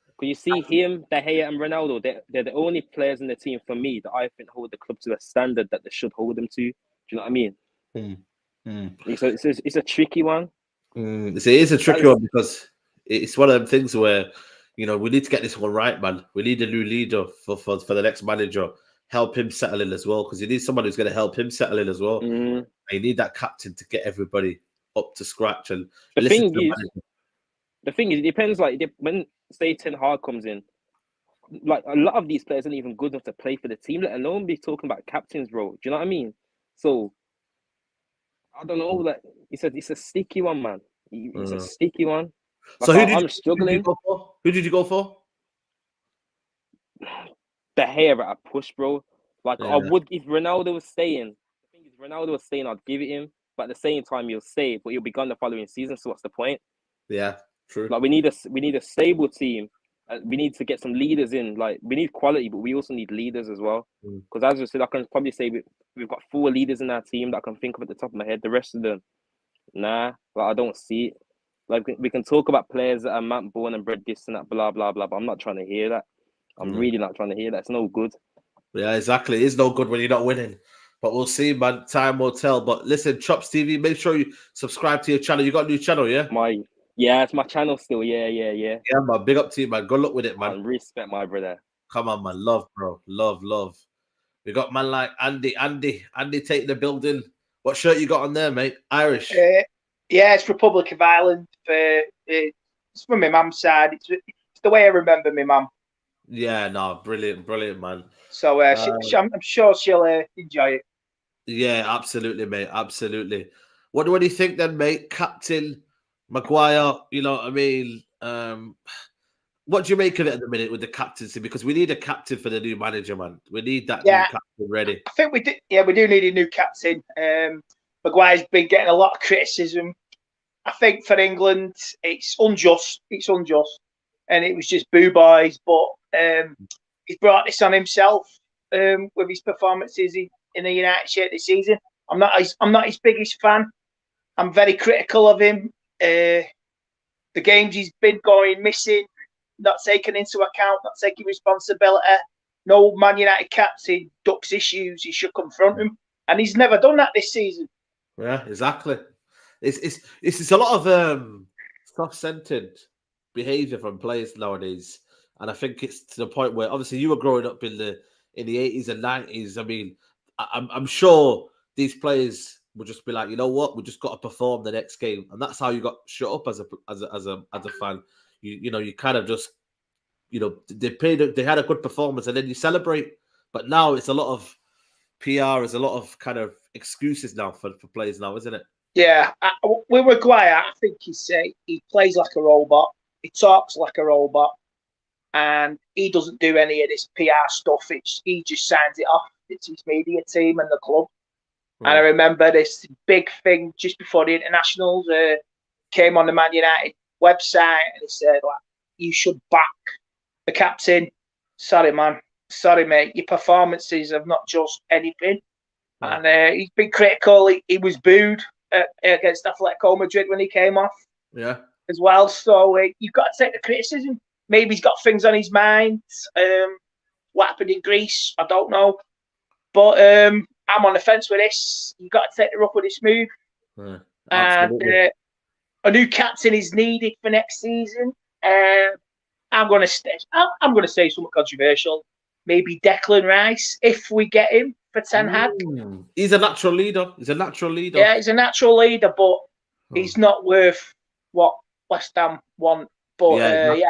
Because you see him, De Gea, and Ronaldo, they're the only players in the team for me that I think hold the club to a standard that they should hold them to. Do you know what I mean? It's a tricky one. It is a tricky one because it's one of them things where, we need to get this one right, man. We need a new leader for the next manager. Help him settle in as well, because you need someone who's going to help him settle in as well. And you need that captain to get everybody up to scratch. And the thing is, it depends. Like when say Ten Hag comes in, like a lot of these players aren't even good enough to play for the team, let alone be talking about captains, bro. Do you know what I mean? So I don't know. Like it's a sticky one, man. It's a sticky one. Like, so I'm struggling. Who did you go for? The hair at a push, bro. Like I would if Ronaldo was staying. The thing is, Ronaldo was staying, I'd give it him. But at the same time, he'll stay, but he'll be gone the following season. So what's the point? Yeah, true. Like we need a stable team. We need to get some leaders in. Like we need quality, but we also need leaders as well. Because as I said, I can probably say we've got 4 leaders in our team that I can think of at the top of my head. The rest of them, nah. Like I don't see it. Like we can talk about players that are born and bred this and that, blah blah blah. But I'm not trying to hear that. I'm really not trying to hear that. It's no good. Yeah, exactly. It's no good when you're not winning. But we'll see, man. Time will tell. But listen, Chops TV, make sure you subscribe to your channel. You got a new channel, yeah? It's my channel still. Yeah. Yeah, man. Big up to you, man. Good luck with it, man. Respect, my brother. Come on, man. Love, bro. Love. We got man like Andy. Andy, take the building. What shirt you got on there, mate? Irish. Yeah, it's Republic of Ireland. It's from my mum's side. It's the way I remember my mum. Yeah, no, brilliant, man. So I'm sure she'll enjoy it. Yeah, absolutely, mate. Absolutely. What do you think then, mate? Captain Maguire, you know what I mean? What do you make of it at the minute with the captaincy? Because we need a captain for the new manager, man. We need that new captain ready. I think we do. Yeah, we do need a new captain. Maguire's been getting a lot of criticism. I think for England, it's unjust. And it was just boo boys. But he's brought this on himself with his performances in the United shirt this season. I'm not his biggest fan. I'm very critical of him. The games he's been going missing, not taken into account, not taking responsibility. No Man United captain ducks issues. He should confront him, and he's never done that this season. Yeah, exactly. It's a lot of self-centered behavior from players nowadays, and I think it's to the point where obviously you were growing up in the 80s and 90s. I mean, I'm sure these players would just be like, you know what, we just got to perform the next game, and that's how you got shut up as a fan. You kind of just, they had a good performance and then you celebrate. But now it's a lot of PR, it's a lot of kind of excuses now for players now, isn't it? Yeah, with Maguire, I think he plays like a robot. He talks like a robot, and he doesn't do any of this PR stuff. He just signs it off. It's his media team and the club. Right. And I remember this big thing just before the internationals came on the Man United website, and he said, like, you should back the captain. Sorry, man. Sorry, mate. Your performances have not just anything. Right. And he's been critical. He was booed against Atletico Madrid when he came off. Yeah. As well. So you've got to take the criticism. Maybe he's got things on his mind. What happened in Greece? I don't know. But I'm on the fence with this. You've got to take the rough with this move. Yeah, and a new captain is needed for next season. I'm going to say something controversial. Maybe Declan Rice, if we get him for Ten Hag. He's a natural leader. Yeah, he's a natural leader, but he's not worth what West Ham want. But exactly.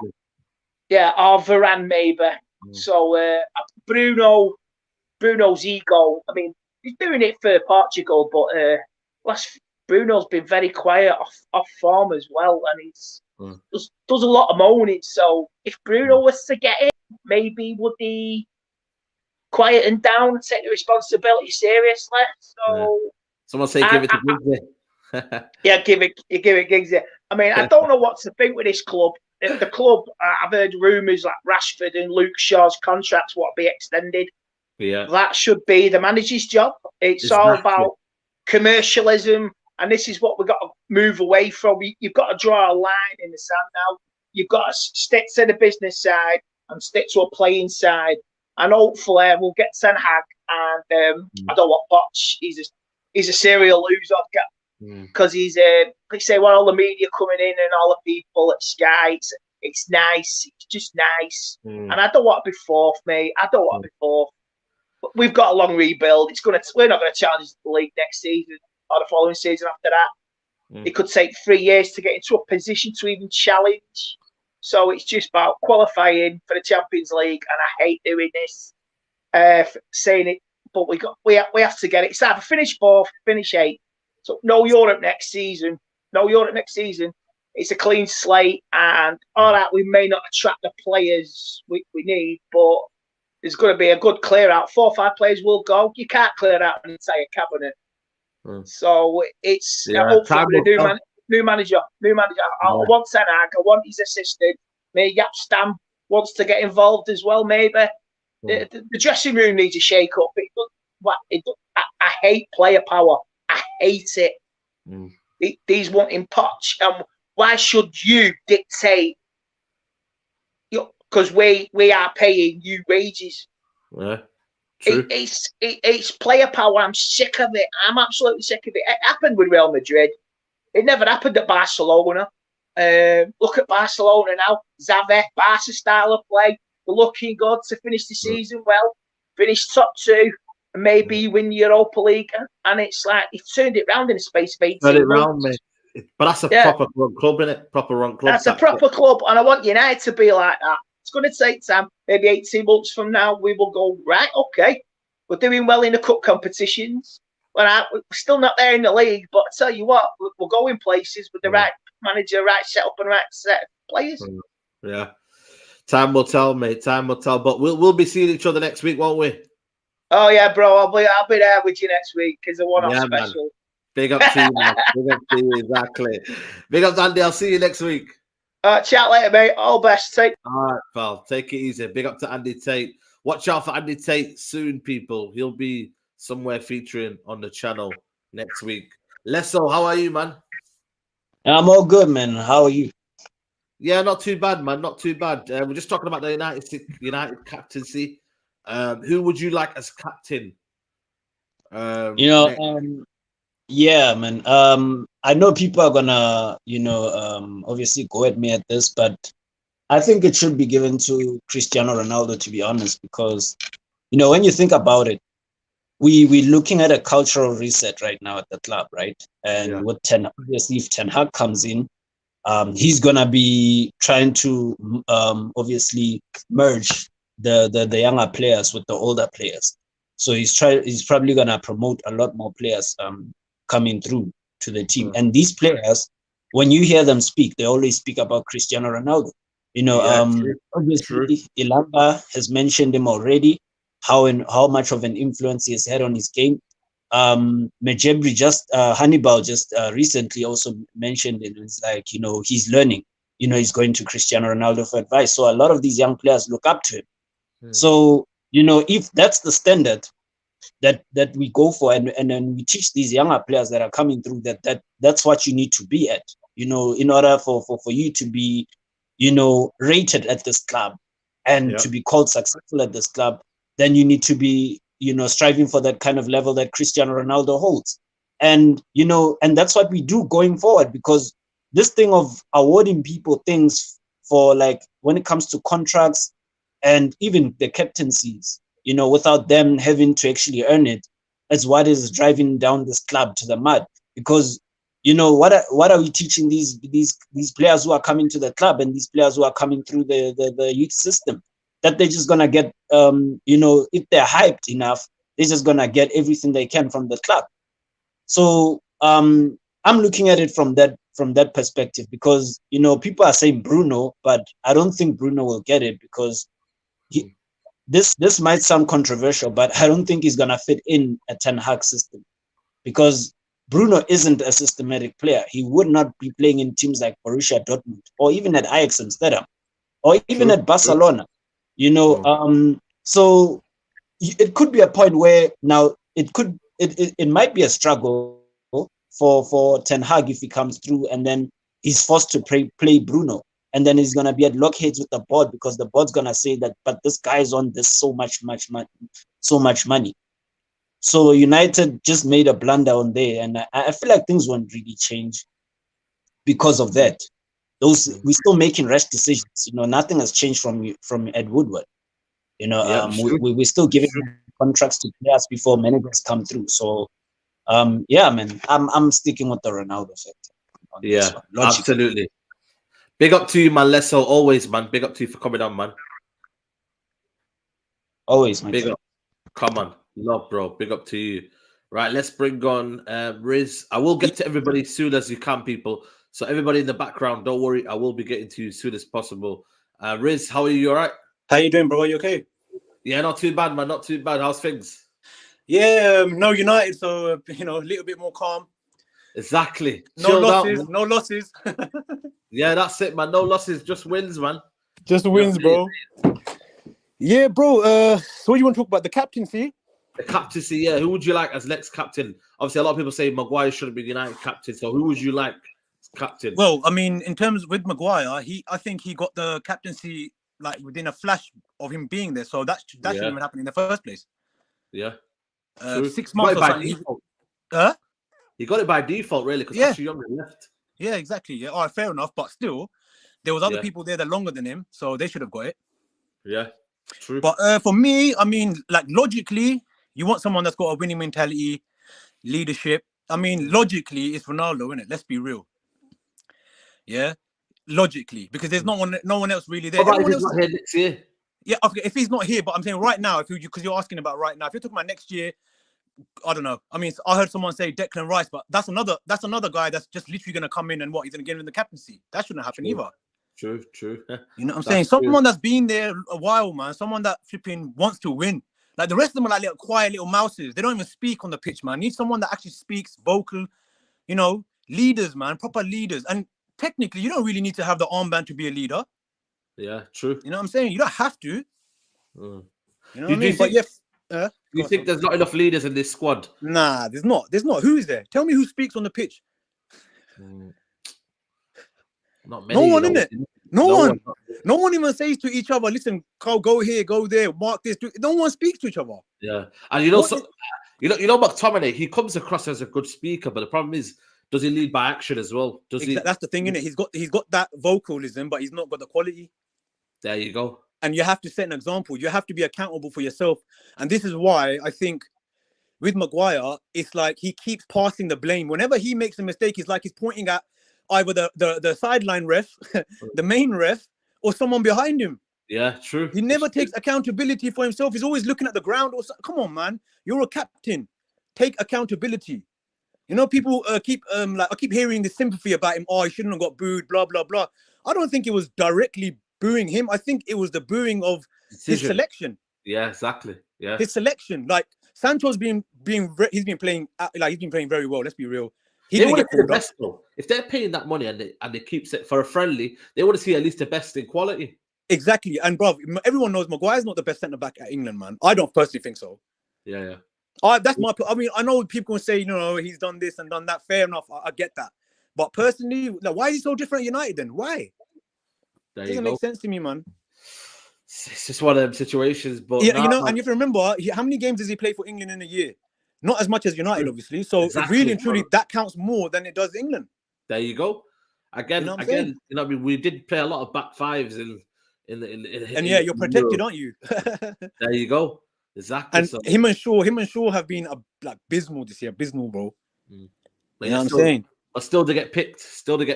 Or Varane maybe. So Bruno's ego. I mean, he's doing it for Portugal, but Bruno's been very quiet off form as well, and he's does a lot of moaning. So if Bruno was to get in, maybe would he quieten down and take the responsibility seriously? So someone say give it to Giggsy. Yeah, give it Giggsy. I mean, I don't know what to think with this club. The club, I've heard rumours like Rashford and Luke Shaw's contracts will be extended. Yeah, that should be the manager's job. It's all about commercialism, and this is what we've got to move away from. You've got to draw a line in the sand now. You've got to stick to the business side and stick to a playing side, and hopefully we'll get Ten Hag. And I don't want Poch. He's a serial loser because he's they say all the media coming in and all the people at Sky. It's nice. It's just nice, and I don't want to be fourth, mate. I don't want to be fourth. We've got a long rebuild. We're not going to challenge the league next season or the following season after that. It could take 3 years to get into a position to even challenge. So it's just about qualifying for the Champions League, and I hate doing this, saying it, but we have to get it. It's either finish fourth, finish eighth. So no Europe next season. It's a clean slate, and all right, we may not attract the players we need, but there's going to be a good clear out. 4 or 5 players will go. You can't clear out an entire cabinet. So it's hopefully the new manager. I want Ten Hag. I want his assistant. Maybe Yap Stam wants to get involved as well. Maybe the dressing room needs a shake up. I hate player power. I hate it. These wanting Poch, and why should you dictate? Because we are paying you wages. Yeah, true. It's player power. I'm sick of it. I'm absolutely sick of it. It happened with Real Madrid. It never happened at Barcelona. Look at Barcelona now. Xavi, Barca style of play. They're looking good to finish the season well. Finish top 2. And maybe win Europa League. And it's like, he's turned it round in a space of 18 months. Turned it round, mate. But that's a proper club, isn't it? Proper run club. That's a proper club. And I want United to be like that. It's going to take time. Maybe 18 months from now, we will go, right, okay. We're doing well in the cup competitions. We're still not there in the league, but I tell you what, we're going places with the right manager, right setup, and right set of players. Yeah, time will tell, mate. Time will tell. But we'll be seeing each other next week, won't we? Oh yeah, bro. I'll be there with you next week because the one-off special. Man. Big up to you, man. Big up to you, exactly. Big up, Andy. I'll see you next week. Chat later, mate. All best. All right, pal. Take it easy. Big up to Andy Tate. Watch out for Andy Tate soon, people. He'll be somewhere featuring on the channel next week. Lesso, how are you, man? I'm all good, man. How are you? Yeah, not too bad, man. Not too bad. We're just talking about the United captaincy. Who would you like as captain? Yeah, man. I know people are gonna, obviously go at me at this, but I think it should be given to Cristiano Ronaldo, to be honest, because, when you think about it, we're looking at a cultural reset right now at the club, right? And with obviously, if Ten Hag comes in, he's gonna be trying to obviously merge the younger players with the older players. So he's probably gonna promote a lot more players coming through to the team. And these players, when you hear them speak, they always speak about Cristiano Ronaldo. Obviously, Ilamba has mentioned him already, how much of an influence he has had on his game. Mejebri Hannibal just recently also mentioned it. It's like, he's learning, he's going to Cristiano Ronaldo for advice. So a lot of these young players look up to him. So, if that's the standard that we go for, and then we teach these younger players that are coming through that's what you need to be at, in order for you to be, rated at this club and to be called successful at this club, then you need to be, striving for that kind of level that Cristiano Ronaldo holds. And, and that's what we do going forward, because this thing of awarding people things for, like, when it comes to contracts and even the captaincies, without them having to actually earn it, is what is driving down this club to the mud. Because, what are we teaching these players who are coming to the club and these players who are coming through the youth system? That they're just gonna get, if they're hyped enough, they're just gonna get everything they can from the club. So I'm looking at it from that perspective, because people are saying Bruno, but I don't think Bruno will get it, because this might sound controversial, but I don't think he's gonna fit in a Ten Hag system, because Bruno isn't a systematic player. He would not be playing in teams like Borussia Dortmund or even at Ajax Amsterdam or even at Barcelona. So it could be a point where now it might be a struggle for Ten Hag if he comes through and then he's forced to play Bruno, and then he's gonna be at loggerheads with the board, because the board's gonna say that, but this guy's on this so much money. So United just made a blunder on there, and I feel like things won't really change because of that. We're still making rash decisions. Nothing has changed from Ed Woodward. We're still giving contracts to players before managers come through. So, man, I'm sticking with the Ronaldo factor. Yeah, absolutely. Big up to you, man. Lesso, always, man. Big up to you for coming on, man. Always, man. Big up. Come on. Love, bro. Big up to you. Right, let's bring on Riz. I will get to everybody as soon as you can, people. So everybody in the background, don't worry. I will be getting to you as soon as possible. Riz, how are you? You all right? How you doing, bro? Are you okay? Yeah, not too bad, man. Not too bad. How's things? Yeah, no United, so, a little bit more calm. Exactly. No losses. Yeah, that's it, man. No losses, just wins, man. Just wins, bro. Yeah, bro. So what do you want to talk about? The captaincy? The captaincy, Who would you like as next captain? Obviously, a lot of people say Maguire shouldn't be United captain. So who would you like captain. Well, I mean, in terms with Maguire, I think he got the captaincy like within a flash of him being there. So that shouldn't even happen in the first place. Yeah. 6 months or something. He got it by default, really, because Ashley Young left. Yeah, exactly. Yeah, all right, fair enough. But still, there was other people there that longer than him, so they should have got it. Yeah, true. But for me, I mean, like logically, you want someone that's got a winning mentality, leadership. I mean, logically, it's Ronaldo, isn't it? Let's be real. Yeah, logically, because there's no one else really there. What about if he's not here next year? Yeah, if he's not here, but I'm saying right now, because you're asking about right now, if you're talking about next year, I don't know. I mean, I heard someone say Declan Rice, but that's another guy that's just literally going to come in and he's going to get him the captaincy. That shouldn't happen either. True. You know what I'm saying? Someone that's been there a while, man. Someone that flipping wants to win. Like the rest of them are like little quiet little mouses. They don't even speak on the pitch, man. You need someone that actually speaks, vocal, leaders, man, proper leaders. And technically, you don't really need to have the armband to be a leader. Yeah, true. You know what I'm saying? You don't have to. You know what I mean? Do you think there's not enough leaders in this squad? Nah, there's not. Who is there? Tell me who speaks on the pitch. Not many. No one in it. No one. No one even says to each other, "Listen, go here, go there, mark this." No one speaks to each other. Yeah, and you know McTominay. He comes across as a good speaker, but the problem is, does he lead by action as well? That's the thing, innit? He's got that vocalism, but he's not got the quality. There you go. And you have to set an example. You have to be accountable for yourself. And this is why I think with Maguire, it's like he keeps passing the blame. Whenever he makes a mistake, it's like he's pointing at either the sideline ref, the main ref, or someone behind him. Yeah, true. He never takes accountability for himself. He's always looking at the ground. Come on, man. You're a captain. Take accountability. People I keep hearing the sympathy about him. Oh, he shouldn't have got booed, blah, blah, blah. I don't think it was directly booing him. I think it was the booing of his selection. Yeah, exactly. Yeah, his selection. Like Sancho's been playing very well. Let's be real. They want to see the best though. If they're paying that money and they keep it for a friendly, they want to see at least the best in quality. Exactly. And bro, everyone knows Maguire's not the best centre back at England, man. I don't personally think so. Yeah. That's my. I mean, I know people can say, he's done this and done that. Fair enough. I get that. But personally, like, why is he so different at United then? Why? It doesn't make sense to me, man. It's just one of them situations. But and if you remember, how many games does he play for England in a year? Not as much as United, obviously. So really and truly, that counts more than it does England. There you go. Again, we did play a lot of back fives in you're protected, aren't you? There you go. Exactly. And him and Shaw have been abysmal this year. Abysmal, bro. You know what I'm saying? But still to get picked.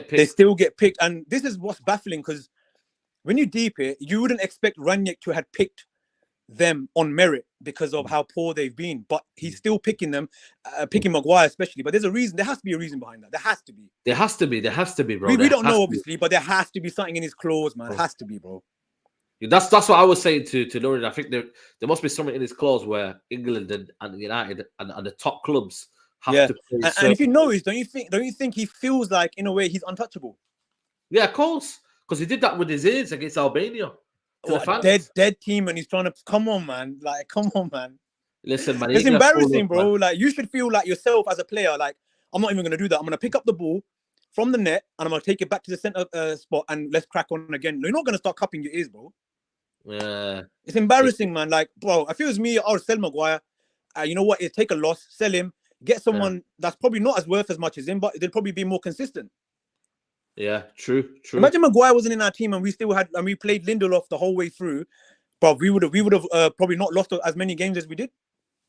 They still get picked. And this is what's baffling, because when you deep it, you wouldn't expect Ranić to have picked them on merit because of how poor they've been. But he's still picking them, picking Maguire especially. But there's a reason. There has to be a reason behind that. There has to be. There has to be, bro. We don't know, obviously, but there has to be something in his clause, man. It has to be, bro. That's what I was saying to Lauren. I think there must be something in his clause where England and United and the top clubs have to play. And if you notice, don't you think he feels like in a way he's untouchable? Yeah, of course, because he did that with his ears against Albania. Dead team, and he's trying to come on, man. Like, come on, man. Listen, man, it's embarrassing, bro. Man. Like, you should feel like yourself as a player. Like, I'm not even gonna do that. I'm gonna pick up the ball from the net and I'm gonna take it back to the center spot and let's crack on again. You're not gonna start cupping your ears, bro. Yeah, it's embarrassing, man. Like, bro, if it was me, I would sell Maguire. You know what? Take a loss, sell him, get someone that's probably not as worth as much as him, but they'll probably be more consistent. Yeah, true. Imagine Maguire wasn't in our team and we played Lindelof the whole way through, but we would have probably not lost as many games as we did.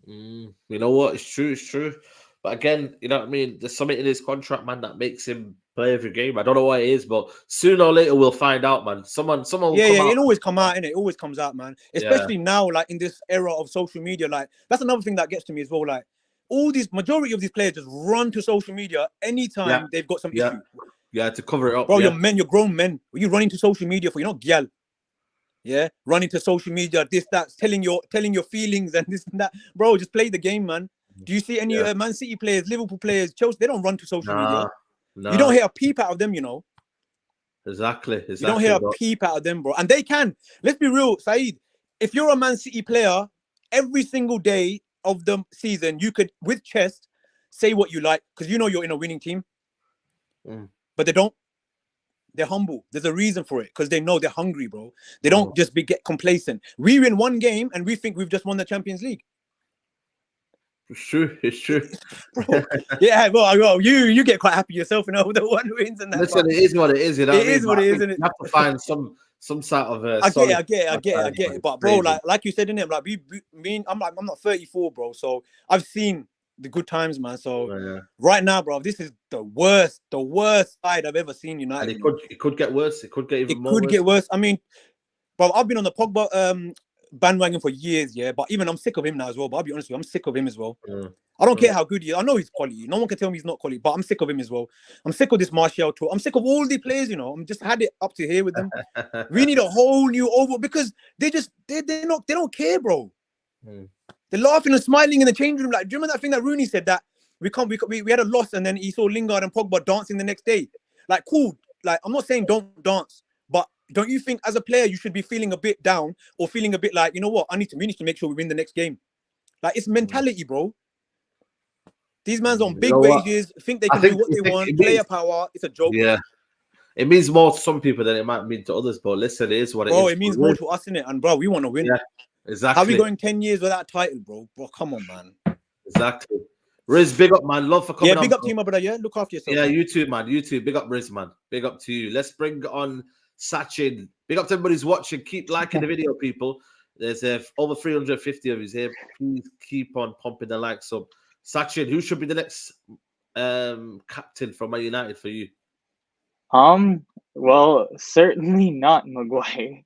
You know what? It's true. But again, you know what I mean? There's something in his contract, man, that makes him play every game. I don't know what it is, but sooner or later we'll find out, man. Someone will come out. It always come out, innit? It always comes out, man. Especially now, like in this era of social media, like that's another thing that gets to me as well. Like majority of these players just run to social media anytime they've got some issue. Yeah, to cover it up. Bro, you're grown men. What are you running to social media for? You're not gyal. Yeah, running to social media, this, that, telling your feelings and this and that. Bro, just play the game, man. Do you see any Man City players, Liverpool players, Chelsea? They don't run to social media. No. You don't hear a peep out of them, you know. Exactly. You don't hear a peep out of them, bro. And they can. Let's be real, Saeed. If you're a Man City player, every single day of the season, you could, with chest, say what you like because you know you're in a winning team. but they don't. They're humble. There's a reason for it because they know they're hungry, bro. They don't just get complacent. We win one game and we think we've just won the Champions League. It's true. It's true, bro. Yeah, well, you get quite happy yourself, you know, the one wins and that. Listen, it is what it is. You know, it is what it is, isn't it? You have to find some sort of. I get it. But bro, like you said, innit? Like I'm not 34, bro. So I've seen the good times, man. So right now, bro, this is the worst side I've ever seen United. And it could get worse. It could get even more. It could get worse. I mean, bro, I've been on the Pogba bandwagon for years, yeah. But even I'm sick of him now as well. But I'll be honest with you, I'm sick of him as well. I don't care how good he is. I know he's quality. No one can tell me he's not quality, but I'm sick of him as well. I'm sick of this Martial tour. I'm sick of all the players, you know. I'm just had it up to here with them. We need a whole new overhaul because they don't care, bro. They're laughing and smiling in the changing room. Like, do you remember that thing that Rooney said that we had a loss and then he saw Lingard and Pogba dancing the next day? Like, cool. Like, I'm not saying don't dance, but don't you think as a player you should be feeling a bit down or feeling a bit like, you know what, we need to make sure we win the next game. Like, it's mentality, bro. These man's on big wages, think they can do what they want, player power. It's a joke. Yeah. It means more to some people than it might mean to others, but listen, it is what it is. Bro, it means more to us, innit? And bro, we want to win. Yeah, exactly. How are we going 10 years without a title, bro? Bro, come on, man. Exactly. Riz, big up, man. Love for coming on. Yeah, big up to you, my brother. Yeah, look after yourself. Yeah, you too, man. You too. Big up, Riz, man. Big up to you. Let's bring on Sachin. Big up to everybody who's watching. Keep liking the video, people. There's over 350 of you here. Please keep on pumping the likes up. Sachin, who should be the next captain for Man United for you? Well, certainly not Maguire.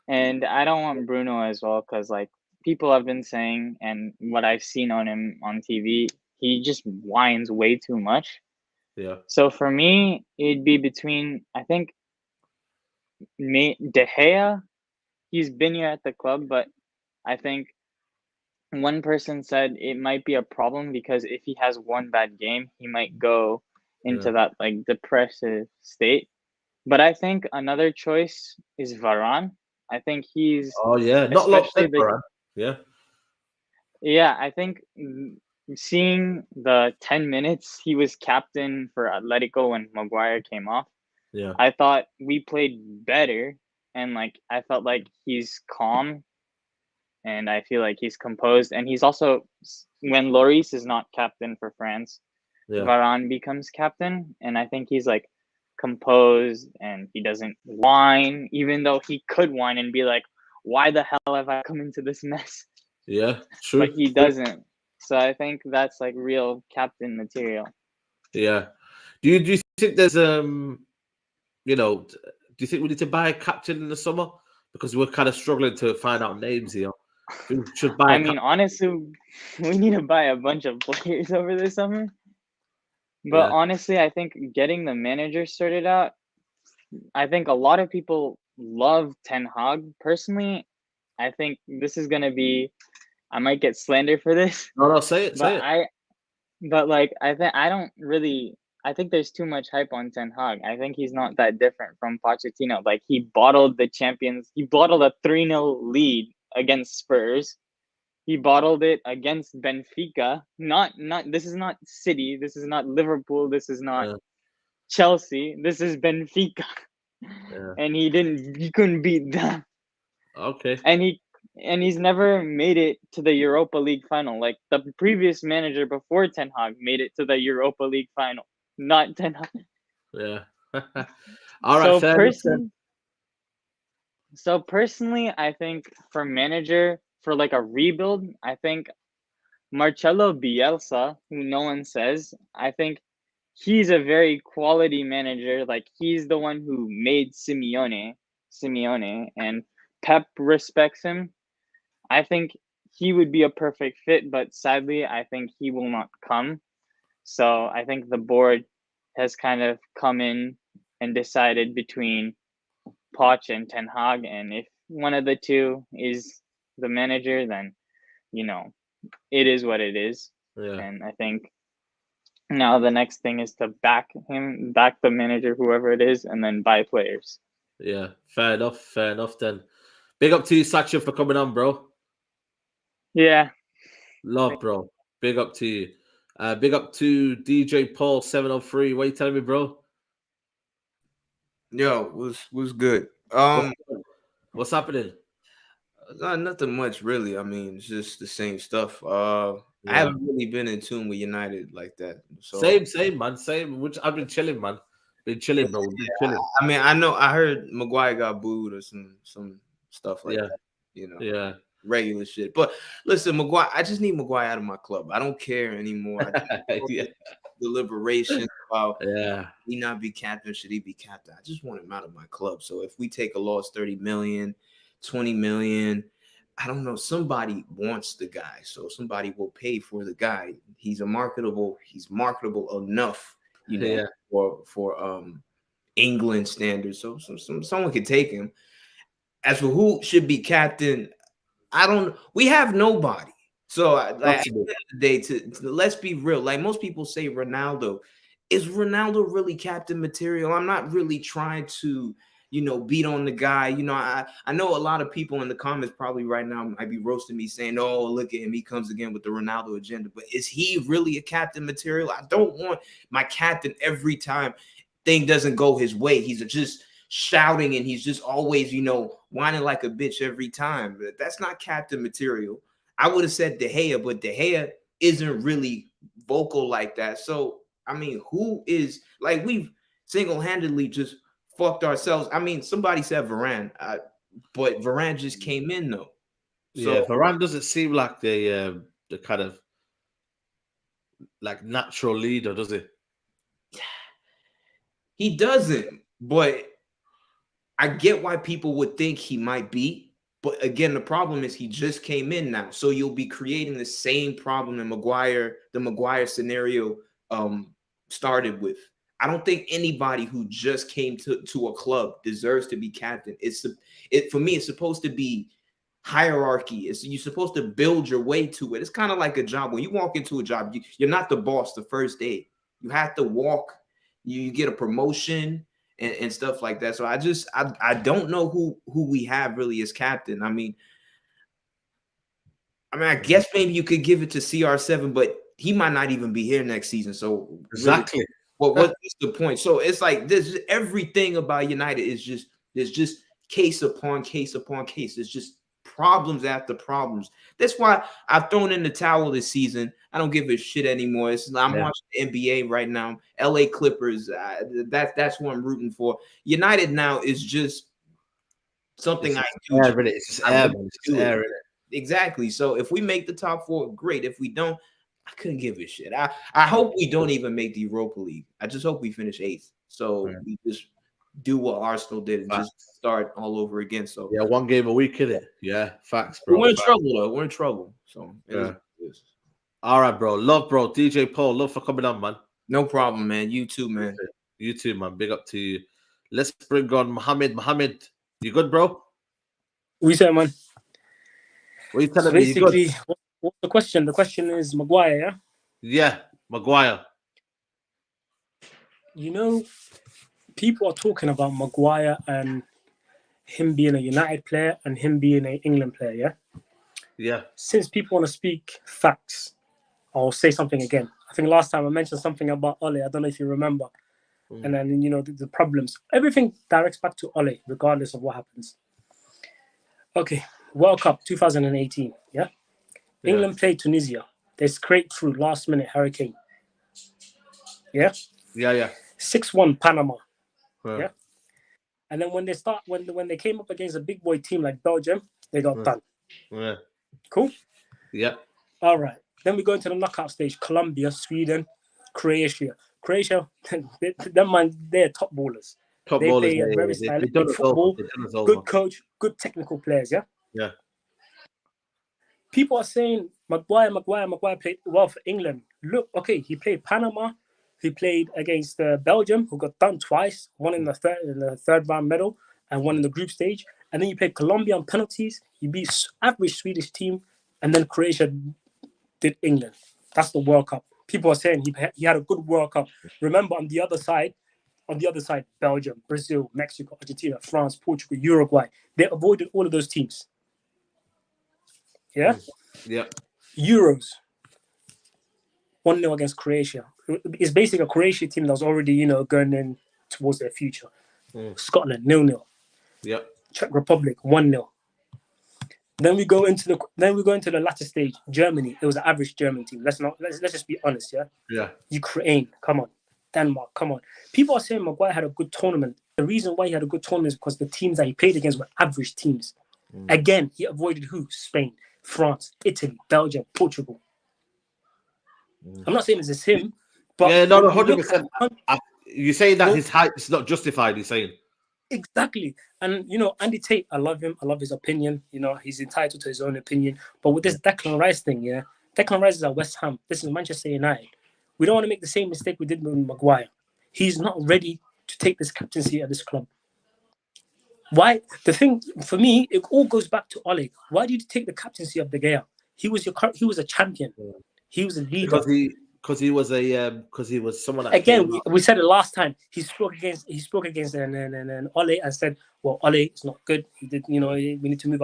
And I don't want Bruno as well, because like people have been saying, and what I've seen on him on TV, he just whines way too much. Yeah. So for me, it'd be between, I think, De Gea. He's been here at the club, but I think one person said it might be a problem because if he has one bad game, he might go into that like depressive state. But I think another choice is Varane. I think he's not Varane. Yeah, I think seeing the 10 minutes he was captain for Atletico when Maguire came off. Yeah, I thought we played better, and like I felt like he's calm. And I feel like he's composed. And he's also, when Lloris is not captain for France, Varane becomes captain. And I think he's like composed and he doesn't whine, even though he could whine and be like, why the hell have I come into this mess? Yeah, true. But he doesn't. So I think that's like real captain material. Yeah. Do you think there's, do you think we need to buy a captain in the summer? Because we're kind of struggling to find out names here. Should buy. I mean, honestly, we need to buy a bunch of players over the summer. But honestly, I think getting the manager sorted out, I think a lot of people love Ten Hag. Personally, I think this is going to be, I might get slander for this. No, say it. I think there's too much hype on Ten Hag. I think he's not that different from Pochettino. Like, he bottled a 3-0 lead against Spurs. He bottled it against Benfica. This is not City. This is not Liverpool. This is not Chelsea. This is Benfica. Yeah. And he couldn't beat them. Okay. And he's never made it to the Europa League final. Like, the previous manager before Ten Hag made it to the Europa League final, not Ten Hag. Yeah. All right. So personally, I think for manager, for like a rebuild, I think Marcelo Bielsa, who no one says, I think he's a very quality manager. Like, he's the one who made Simeone, and Pep respects him. I think he would be a perfect fit, but sadly, I think he will not come. So I think the board has kind of come in and decided between Poch and Ten Hag, and if one of the two is the manager, then it is what it is. And I think now the next thing is to back the manager, whoever it is, and then buy players. Yeah, fair enough then. Big up to you, Sachin, for coming on, bro. Yeah, love, bro. Big up to you. Big up to DJ Paul 703. What are you telling me, bro? Yo, was good. What's happening? Nothing much really. I mean, it's just the same stuff. I Yeah. haven't really been in tune with United like that. So Same, man. Same. Which I've been chilling, man. Been chilling, bro. Been chilling. I mean, I heard Maguire got booed or some stuff like that. You know, Yeah. regular shit. But listen, Maguire, I just need Maguire out of my club. I don't care anymore. Yeah. Deliberation about Yeah. he not be captain, should he be captain? I just want him out of my club. So if we take a loss 30 million, 20 million, I don't know, somebody wants the guy. So somebody will pay for the guy. He's marketable enough, you know, Yeah. for England standards. So someone could take him. As for who should be captain, we have nobody. So like, at the end of the day, to let's be real. Like most people say Ronaldo. Is Ronaldo really captain material? I'm not really trying to, you know, beat on the guy. You know, I know a lot of people in the comments probably right now might be roasting me saying, oh, look at him. He comes again with the Ronaldo agenda. But is he really a captain material? I don't want my captain every time thing doesn't go his way. He's just shouting and he's just always, you know, whining like a bitch every time. That's not captain material. I would have said De Gea, but De Gea isn't really vocal like that. So, I mean, who is like we've single-handedly just fucked ourselves. I mean, somebody said Varane, but Varane just came in though. So yeah, Varane doesn't seem like the kind of like natural leader, does he? He doesn't, but I get why people would think he might be. But again, the problem is he just came in now. So you'll be creating the same problem in the Maguire scenario started with. I don't think anybody who just came to a club deserves to be captain. For me, it's supposed to be hierarchy. You're supposed to build your way to it. It's kind of like a job. When you walk into a job, you're not the boss the first day. You have to walk. You get a promotion and stuff like that. So I don't know who we have really as captain. I mean, I guess maybe you could give it to CR7, but he might not even be here next season. So exactly. Well, what's the point? So it's like this. Everything about United is just there's just case upon case upon case. It's just problems after problems. That's why I've thrown in the towel this season. I don't give a shit anymore. I'm watching the NBA right now. LA Clippers. That's what I'm rooting for. United now is just something I do. It's just air. Exactly. So if we make the top four, great. If we don't, I couldn't give a shit. I hope we don't even make the Europa League. I just hope we finish 8th. So we just do what Arsenal did and just start all over again. So yeah, one game a week, innit? Yeah, facts, bro. We're in trouble though. We're in trouble. So yeah. All right, bro. Love, bro. DJ Paul, love for coming on, man. No problem, man. You too, man. You too, man. Big up to you. Let's bring on Mohammed. Mohammed, you good, bro? What you saying, man? What are you telling me? Basically, you good? What's the question? The question is Maguire, yeah? Yeah, Maguire. You know, people are talking about Maguire and him being a United player and him being an England player, yeah? Yeah. Since people want to speak facts, I'll say something again. I think last time I mentioned something about Ole. I don't know if you remember. And then, you know, the problems. Everything directs back to Ole, regardless of what happens. Okay, World Cup 2018, yeah? England played Tunisia. They scraped through last minute hurricane. Yeah? Yeah. 6-1 Panama. Yeah. And then when they came up against a big boy team like Belgium, they got done. Yeah. Cool? Yeah. All right. Then we go into the knockout stage. Colombia, Sweden, Croatia. Croatia, they're top ballers. They play a very stylish football. Good coach, good technical players, yeah? Yeah. People are saying Maguire played well for England. Look, okay, he played Panama. He played against Belgium, who got done twice, one in the third round medal and one in the group stage. And then you played Colombia on penalties. He beat average Swedish team, and then Croatia did England. That's the World Cup. People are saying he had a good World Cup. Remember, on the other side, Belgium, Brazil, Mexico, Argentina, France, Portugal, Uruguay. They avoided all of those teams. Yeah? Yeah. Euros. 1-0 against Croatia. It's basically a Croatia team that was already, you know, going in towards their future. Scotland 0-0. Yep. Czech Republic 1-0. Then we go into the latter stage. Germany, it was an average German team. Let's just be honest, yeah. Yeah. Ukraine, come on. Denmark, come on. People are saying Maguire had a good tournament. The reason why he had a good tournament is because the teams that he played against were average teams. Again, he avoided who? Spain, France, Italy, Belgium, Portugal. I'm not saying it's just him, but yeah, no, 100%. You're saying that his hype is not justified. You're saying exactly. And Andy Tate, I love him. I love his opinion. He's entitled to his own opinion. But with this Declan Rice thing, yeah, Declan Rice is at West Ham. This is Manchester United. We don't want to make the same mistake we did with Maguire. He's not ready to take this captaincy at this club. Why? The thing for me, it all goes back to Ole. Why did you take the captaincy of De Gea? He was a champion. He was a leader. Because he was someone that again. We said it last time. He spoke against and Ole and said, "Well, Ole is not good. He did. We need to move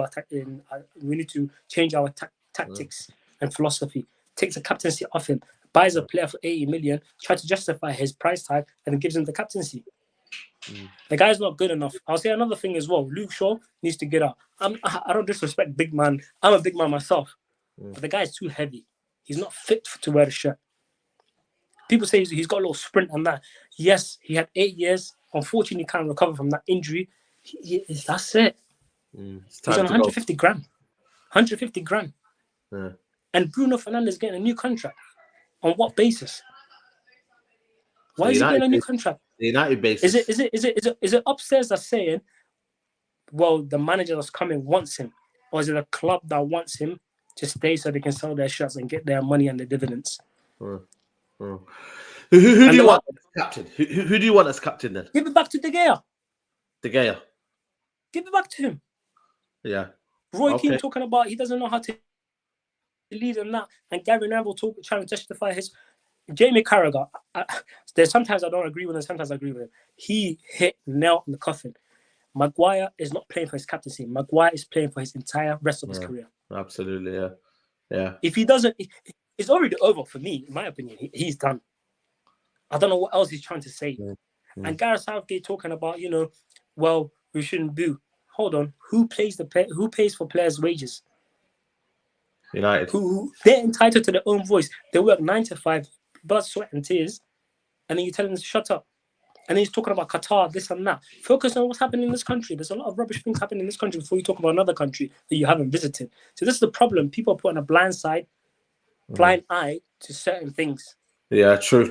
we need to change our tactics and philosophy." Takes the captaincy off him, buys a player for 80 million, tries to justify his price tag, and then gives him the captaincy. The guy's not good enough. I'll say another thing as well. Luke Shaw needs to get out. I don't disrespect big man. I'm a big man myself, but the guy's too heavy. He's not fit to wear the shirt. People say he's got a little sprint and that. Yes, he had 8 years. Unfortunately, he can't recover from that injury. That's it. He's on 150 grand. 150 grand. Yeah. And Bruno Fernandes getting a new contract. On what basis? Why is he getting a new contract? The United basis. Is it upstairs that's saying, well, the manager that's coming wants him, or is it a club that wants him to stay so they can sell their shirts and get their money and the dividends? Who do you want as captain? Who do you want as captain then? Give it back to De Gea. De Gea. Give it back to him. Yeah. Roy Keane talking about he doesn't know how to lead and that, and Gary Neville trying to justify his. Jamie Carragher, there's sometimes I don't agree with him, sometimes I agree with him. He hit nail on the coffin. Maguire is not playing for his captaincy. Maguire is playing for his entire rest of his career. Absolutely, yeah. If he doesn't, it's already over for me, in my opinion. He's done. I don't know what else he's trying to say. And Gareth Southgate talking about, well, we shouldn't boo. Hold on, who pays for players' wages? United. Who they're entitled to their own voice. They work 9 to 5, blood, sweat, and tears, and then you tell them to shut up. And then he's talking about Qatar, this and that. Focus on what's happening in this country. There's a lot of rubbish things happening in this country before you talk about another country that you haven't visited. So this is the problem. People are putting a blind eye to certain things. Yeah, true.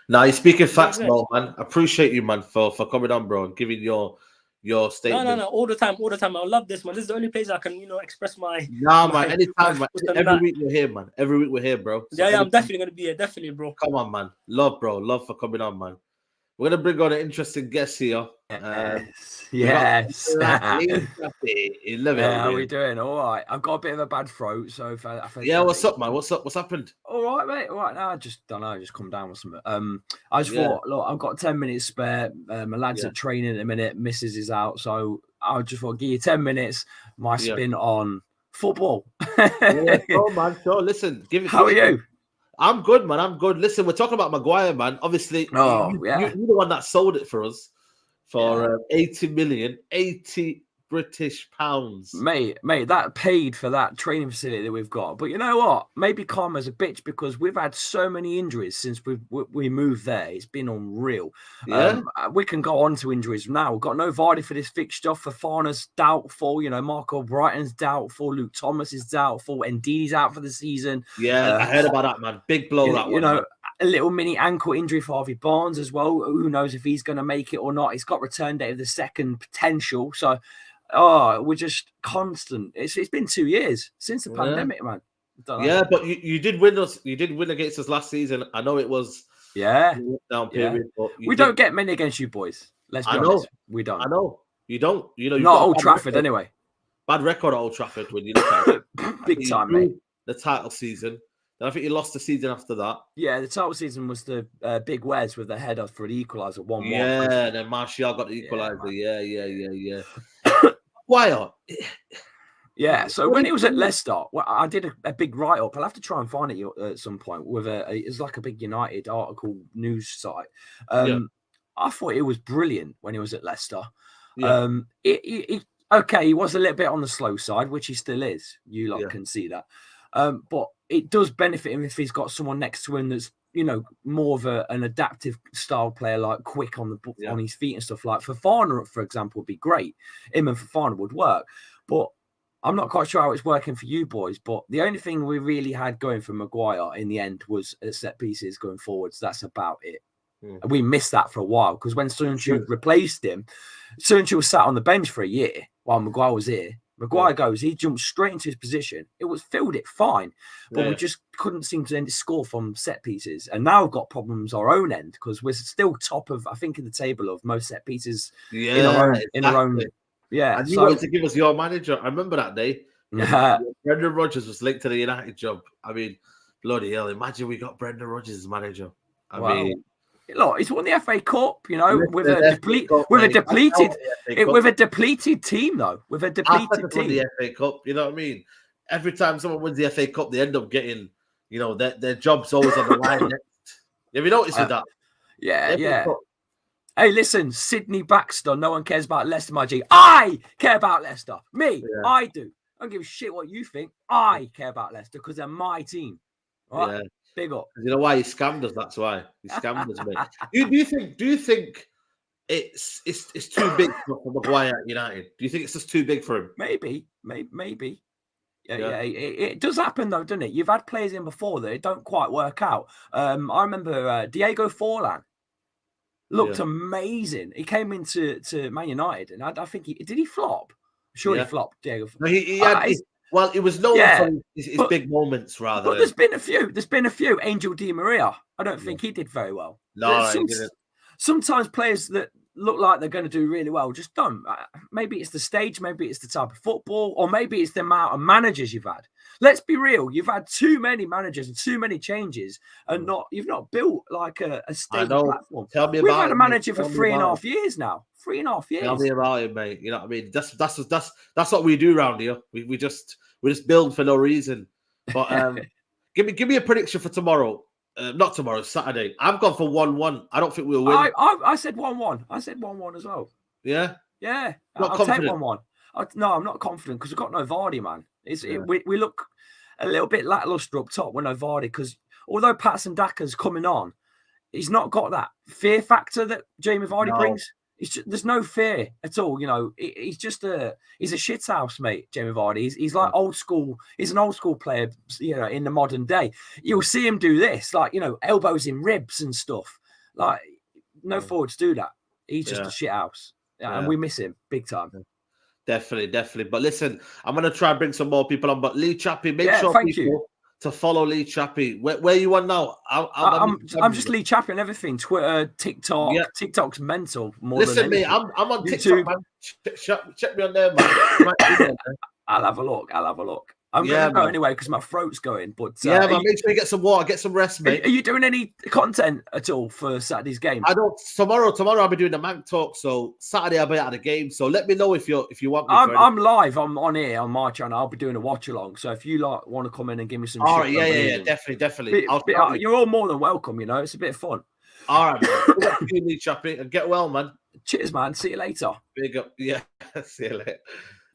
Now you're speaking facts, though, man. Appreciate you, man, for coming on, bro, and giving your statement. No, all the time. I love this, man. This is the only place I can, express my. Nah, man. Anytime, man. Every week we're here, man. Every week we're here, bro. So I'm definitely gonna be here. Definitely, bro. Come on, man. Love, bro. Love for coming on, man. We're gonna bring on an interesting guest here. Yes. How we doing? All right. I've got a bit of a bad throat, so if what's up, man? What's up? What's happened? All right, mate. All right. Now I just don't know. Just come down with something. I just thought, look, I've got 10 minutes spare. My lads are training in a minute. Mrs. is out, so I just want to give you 10 minutes. My spin on football. Oh man, sure. Listen, give it. How are you? I'm good, man. I'm good. Listen, we're talking about Maguire, man. Obviously, you're the one that sold it for us for 80 million, 80 British pounds. Mate, that paid for that training facility that we've got. But you know what? Maybe Karma's a bitch because we've had so many injuries since we moved there. It's been unreal. Yeah. We can go on to injuries now. We've got no Vardy for this fixture. Fofana's doubtful. Marco Brighton's doubtful. Luke Thomas is doubtful. Ndid's out for the season. Yeah, I heard about that, man. Big blow, that one. Man. A little mini ankle injury for Harvey Barnes as well. Who knows if he's going to make it or not. He's got return date of the second potential. So, we're just constant. It's been 2 years since the pandemic, man. Yeah, but you did win us. You did win against us last season. I know it was down period. But we don't get many against you boys. Let's be honest. We don't. I know. You don't. Not Old Trafford anyway. Bad record at Old Trafford when you look at it. Big time, mate. The title season. Then I think you lost the season after that. Yeah, the title season was the big Wes with the header for the equaliser 1-1. Yeah, then Martial got the equaliser. Yeah. Why? Yeah, so when he was at Leicester, I did a big write-up. I'll have to try and find it at some point. It's like a big United article news site. I thought it was brilliant when he was at Leicester. Yeah. Okay, he was a little bit on the slow side, which he still is. You lot can see that. But it does benefit him if he's got someone next to him that's, you know, more of an adaptive style player, like quick on his feet and stuff. Like Fofana, for example, would be great. Him and Fofana would work. But I'm not quite sure how it's working for you boys. But the only thing we really had going for Maguire in the end was set pieces going forwards. That's about it. And we missed that for a while because when Sunchu replaced him, Sunchu was sat on the bench for a year while Maguire was here. Maguire goes, he jumped straight into his position. It was filled it fine, but we just couldn't seem to score from set pieces. And now we've got problems our own end because we're still top of, I think, in the table of most set pieces in our own. Yeah. And you wanted to give us your manager. I remember that day. Brendan Rodgers was linked to the United job. I mean, bloody hell! Imagine we got Brendan Rodgers as manager. I mean. Look, he's won the FA Cup, you know, with a depleted team, though. With a depleted team, the FA Cup, you know what I mean? Every time someone wins the FA Cup, they end up getting, you know, their job's always on the line next. Have you noticed that? Yeah. Hey, listen, Sydney Baxter. No one cares about Leicester, my G. I care about Leicester. I do. I don't give a shit what you think. I care about Leicester because they're my team. All right? Yeah. Big up. You know why he scammed us? That's why he scammed us, mate. Do you think it's too big for Maguire at United? Do you think it's just too big for him? Maybe. Yeah. It does happen though, doesn't it? You've had players in before that it don't quite work out. I remember Diego Forlan looked amazing. He came into Man United, and I think did he flop? I'm sure he flopped. Diego. No, he had. Well, it was known for his big moments rather. But there's been a few. There's been a few. Angel Di Maria. I don't think he did very well. No, he didn't. Sometimes players that look like they're going to do really well just don't. Maybe it's the stage. Maybe it's the type of football, or maybe it's the amount of managers you've had. Let's be real. You've had too many managers and too many changes, and you've not built like a stable platform. Tell me We've about had a manager for 3.5 years now. 3.5 years. Tell me about it, mate. You know what I mean? That's what we do around here. We just build for no reason. But give me a prediction for tomorrow. Not tomorrow, Saturday. I've gone for 1-1. I don't think we'll win. I said 1-1. I said 1-1 as well. Yeah? Yeah. I'll take 1-1. No, I'm not confident because we've got no Vardy, man. We look a little bit lackluster up top with no Vardy because although Patson Daka's coming on, he's not got that fear factor that Jamie Vardy brings. There's no fear at all, you know. He's just a shithouse, mate. Jamie Vardy. He's like old school. He's an old school player, you know, in the modern day. You'll see him do this, like, you know, elbows in ribs and stuff. Like, no forwards do that. He's just a shithouse, and we miss him big time. Definitely. But listen, I'm gonna try and bring some more people on. But Lee Chappie, make sure people to follow Lee Chappie. Where you on now? I'm just Lee Chappie and everything. Twitter, TikTok. Yeah. TikTok's mental. Listen, mate, I'm on YouTube. TikTok, man. Check me on there, man. I'll have a look. I'm going to go anyway because my throat's going. But man, make sure you get some water, get some rest, mate. Are you doing any content at all for Saturday's game? I don't. Tomorrow I'll be doing the Mag Talk. So Saturday I'll be at the game. So let me know if you want me. I'm live. I'm on here on my channel. I'll be doing a watch along. So if you want to come in and give me some, definitely. You're all more than welcome. You know, it's a bit of fun. All right, man. You need Chappie and get well, man. Cheers, man. See you later. Big up. Yeah. See you later.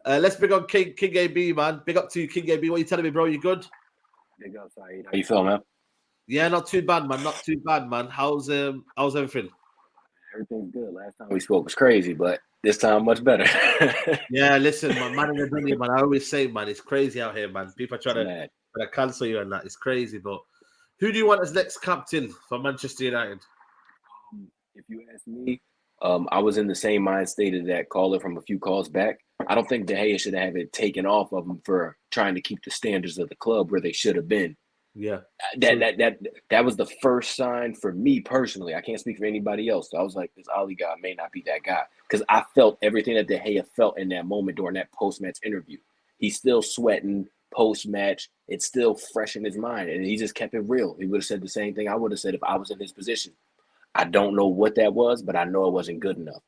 Let's bring on King AB, man. Big up to you, King AB. What are you telling me, bro? You good? Big up, Saeed. How you feel, man? Yeah, not too bad, man. How's everything? Everything's good. Last time we spoke was crazy, but this time much better. Yeah, listen, man in the dunya, man. I always say, man, it's crazy out here, man. People try to cancel you and that. It's crazy, but who do you want as next captain for Manchester United? If you ask me, I was in the same mind state of that caller from a few calls back. I don't think De Gea should have it taken off of him for trying to keep the standards of the club where they should have been. Yeah. That was the first sign for me personally. I can't speak for anybody else. So I was like, this Ali guy may not be that guy. Because I felt everything that De Gea felt in that moment during that post-match interview. He's still sweating post-match. It's still fresh in his mind. And he just kept it real. He would have said the same thing I would have said if I was in his position. I don't know what that was, but I know it wasn't good enough.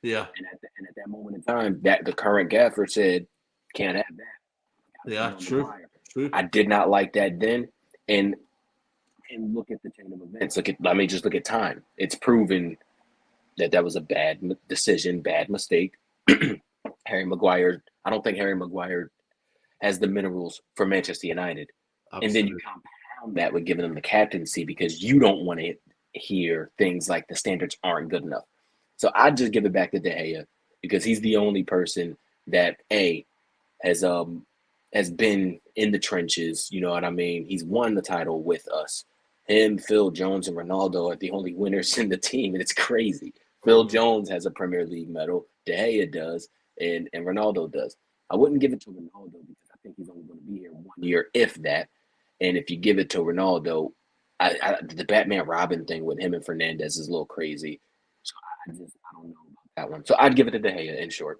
Yeah. And at that moment in time, that the current gaffer said, can't have that. Yeah, true. I did not like that then. And look at the chain of events. Look at time. It's proven that was a bad decision, bad mistake. Harry Maguire, I don't think Harry Maguire has the minerals for Manchester United. Absolutely. And then you compound that with giving him the captaincy because you don't want to hear things like the standards aren't good enough. So I just give it back to De Gea because he's the only person that has been in the trenches. You know what I mean? He's won the title with us. Him, Phil Jones, and Ronaldo are the only winners in the team, and it's crazy. Phil Jones has a Premier League medal, De Gea does, and Ronaldo does. I wouldn't give it to Ronaldo because I think he's only going to be here 1 year, if that. And if you give it to Ronaldo, the Batman Robin thing with him and Fernandez is a little crazy. So I don't know about that one. So I'd give it to De Gea in short.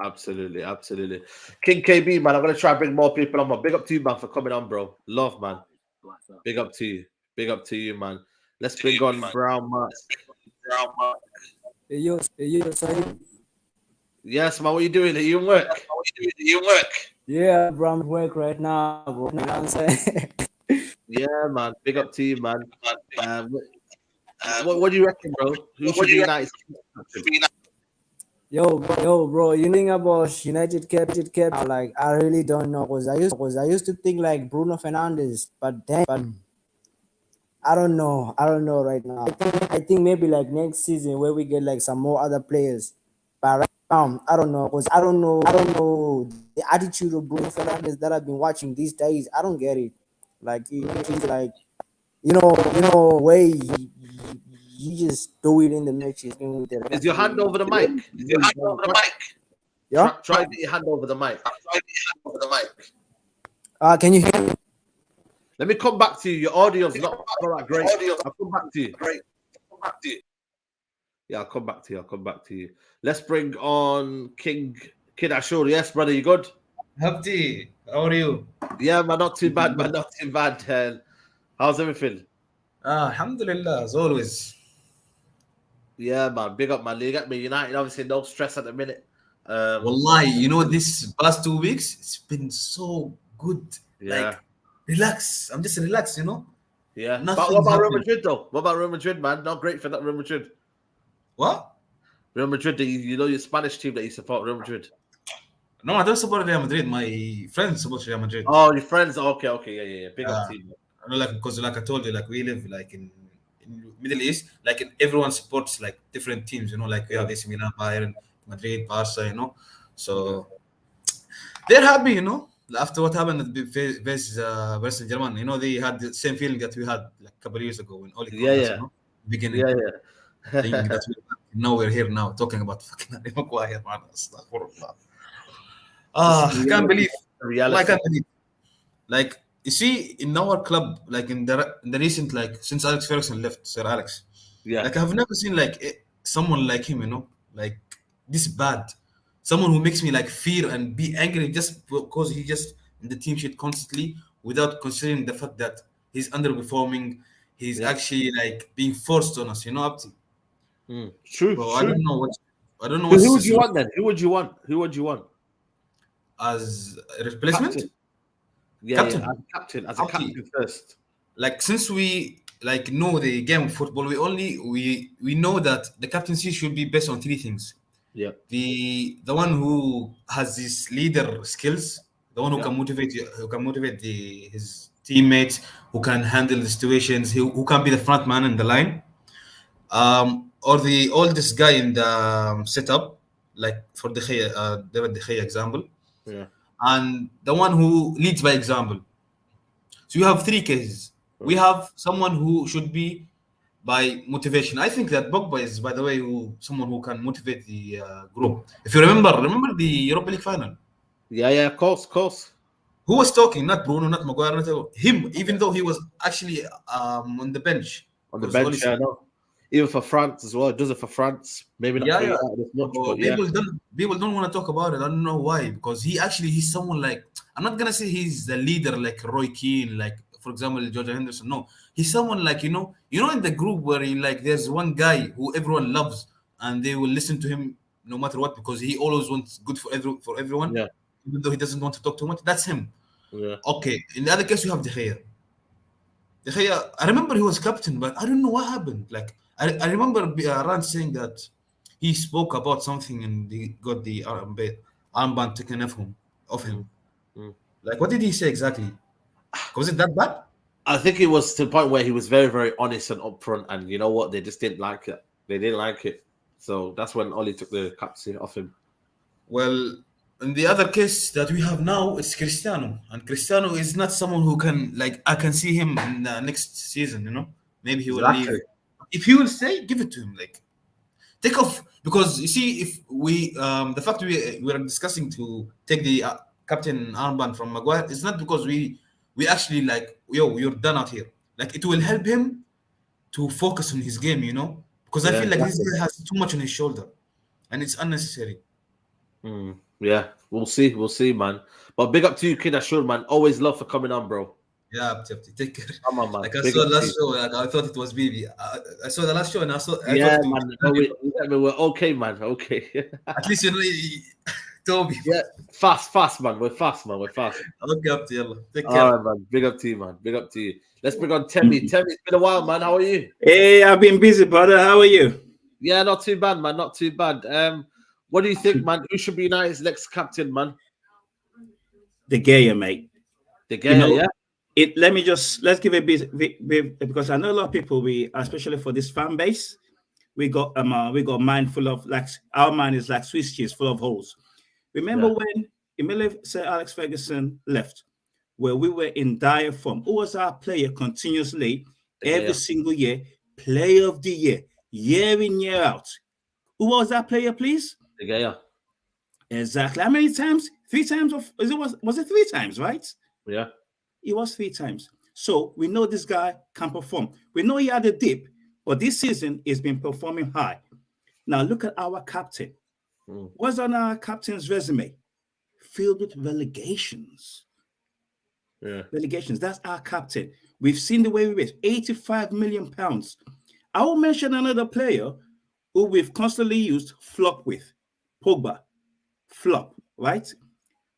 Absolutely, absolutely. King KB, man, I'm going to try and bring more people on. Big up to you, man, for coming on, bro. Love, man. Big up to you. Big up to you, man. Let's bring on Brown Mark. Yo, sorry. Yes, man. What are you doing? Are you in work? Yeah, bro, I'm at work right now, bro. You know what I'm saying? Yeah, man. Big up to you, man. What do you reckon, bro? Who should be United? Yo, bro. You think about United cap? Like, I really don't know, because I used to think like Bruno Fernandes, but I don't know right now. I think maybe like next season where we get like some more other players. But right now, I don't know, because I don't know the attitude of Bruno Fernandes that I've been watching these days. I don't get it. Like he's like, you know, way you just do it in the matches. Is your hand over the mic? Yeah. Try to get your hand over the mic. Can you hear me? Let me come back to you. Your audio's not that great. I'll come back to you. Yeah, I'll come back to you. Let's bring on Kid Ashur. Yes, brother, you good? Hafti, how are you? Yeah, man, not too bad, man. Not too bad. How's everything? Alhamdulillah, as always. Yeah, man. Big up, man. You got me. United, obviously, no stress at the minute. Wallahi, you know, this past 2 weeks, it's been so good. Yeah. Like, relax. I'm just relaxed, you know? Yeah. But what about Real Madrid, though? What about Real Madrid, man? Not great for that Real Madrid. What? Real Madrid, you know your Spanish team that you support, Real Madrid. No, I don't support Real Madrid. My friends support Real Madrid. Oh, your friends? Okay. Yeah. Big up team. I know, like, because like I told you, like we live like in Middle East, like everyone supports like different teams, you know, like we have AC Milan, Bayern, Madrid, Barca, you know. So they're happy, you know. After what happened at versus German, you know, they had the same feeling that we had like a couple of years ago when Oli called us, you know, beginning. Yeah. Thinking that we're here now talking about fucking Maguire, man. Astaghfirullah. I can't believe. I can't believe. Like, you see, in our club, like in the recent, like since Alex Ferguson left, Sir Alex, like I've never seen like someone like him, you know, like this bad. Someone who makes me like fear and be angry just because he just in the team sheet constantly without considering the fact that he's underperforming. He's actually like being forced on us, you know, Abdi. True. So I don't know what. Who would you want then? Who would you want? As a replacement? Captain. As a captain first. Like since we like know the game of football, we know that the captaincy should be based on three things. Yeah. The one who has these leader skills, the one who can motivate his teammates, who can handle the situations, who can be the front man in the line. Or the oldest guy in the setup, like for David De Gea example. Yeah. And the one who leads by example. So you have three cases. We have someone who should be by motivation. I think that Pogba is, by the way, someone who can motivate the group. If you remember the Europa League final. Yeah, of course. Who was talking? Not Bruno, not Maguire, not him. Even though he was actually on the bench. I know. Even for France as well. It does it for France. Maybe not as much, but people don't want to talk about it. I don't know why. Because he's someone like, I'm not gonna say he's the leader like Roy Keane, like for example George Henderson. No, he's someone like you know in the group where there's one guy who everyone loves and they will listen to him no matter what because he always wants good for everyone. Yeah. Even though he doesn't want to talk too much, that's him. Yeah. Okay. In the other case, you have De Gea. I remember he was captain, but I don't know what happened. Like I remember Rand saying that he spoke about something and he got the armband taken of him. Like, what did he say exactly? Was it that bad? I think it was to the point where he was very, very honest and upfront, and you know what? They just didn't like it. They didn't like it. So that's when Oli took the captaincy off him. Well, in the other case that we have now, it's Cristiano. And Cristiano is not someone who can, like, I can see him in next season, you know? Maybe he will leave. If he will stay, give it to him. Like, take off. Because, you see, if we, the fact we are discussing to take the captain armband from Maguire, it's not because we actually, like, yo, you're done out here. Like, it will help him to focus on his game, you know? Because I feel like this guy has too much on his shoulder. And it's unnecessary. Yeah, we'll see, man. But big up to you, Kid Ashur, man. Always love for coming on, bro. Yeah, take care. Come on, man. Like I saw the last show, like I thought it was Bibi. I saw the last show and I thought man. We're okay, man. Okay. At least you know Toby. Yeah, fast, man. We're fast. Okay, up to you. Take care. All right, man. Big up to you, man. Big up to you. Let's bring on Temi. Temi, it's been a while, man. How are you? Hey, I've been busy, brother. How are you? Yeah, not too bad, man. Not too bad. What do you think, man? Who should be United's next captain, man? De Gea, mate. De Gea, yeah. Let's give a bit because I know a lot of people. Especially for this fan base, we got mind full of, like, our mind is like Swiss cheese full of holes. Remember when Sir Alex Ferguson left, where we were in dire form? Who was our player continuously every single year? Player of the year in, year out. Who was that player, please? De Gea. Exactly. How many times? 3 times? Was it 3 times, right? Yeah. It was 3 times. So we know this guy can perform. We know he had a dip, but this season he's been performing high. Now look at our captain. What's on our captain's resume? Filled with relegations. Yeah. Relegations. That's our captain. We've seen the way we raise £85 million. I will mention another player who we've constantly used flop with. Pogba. Flop, right?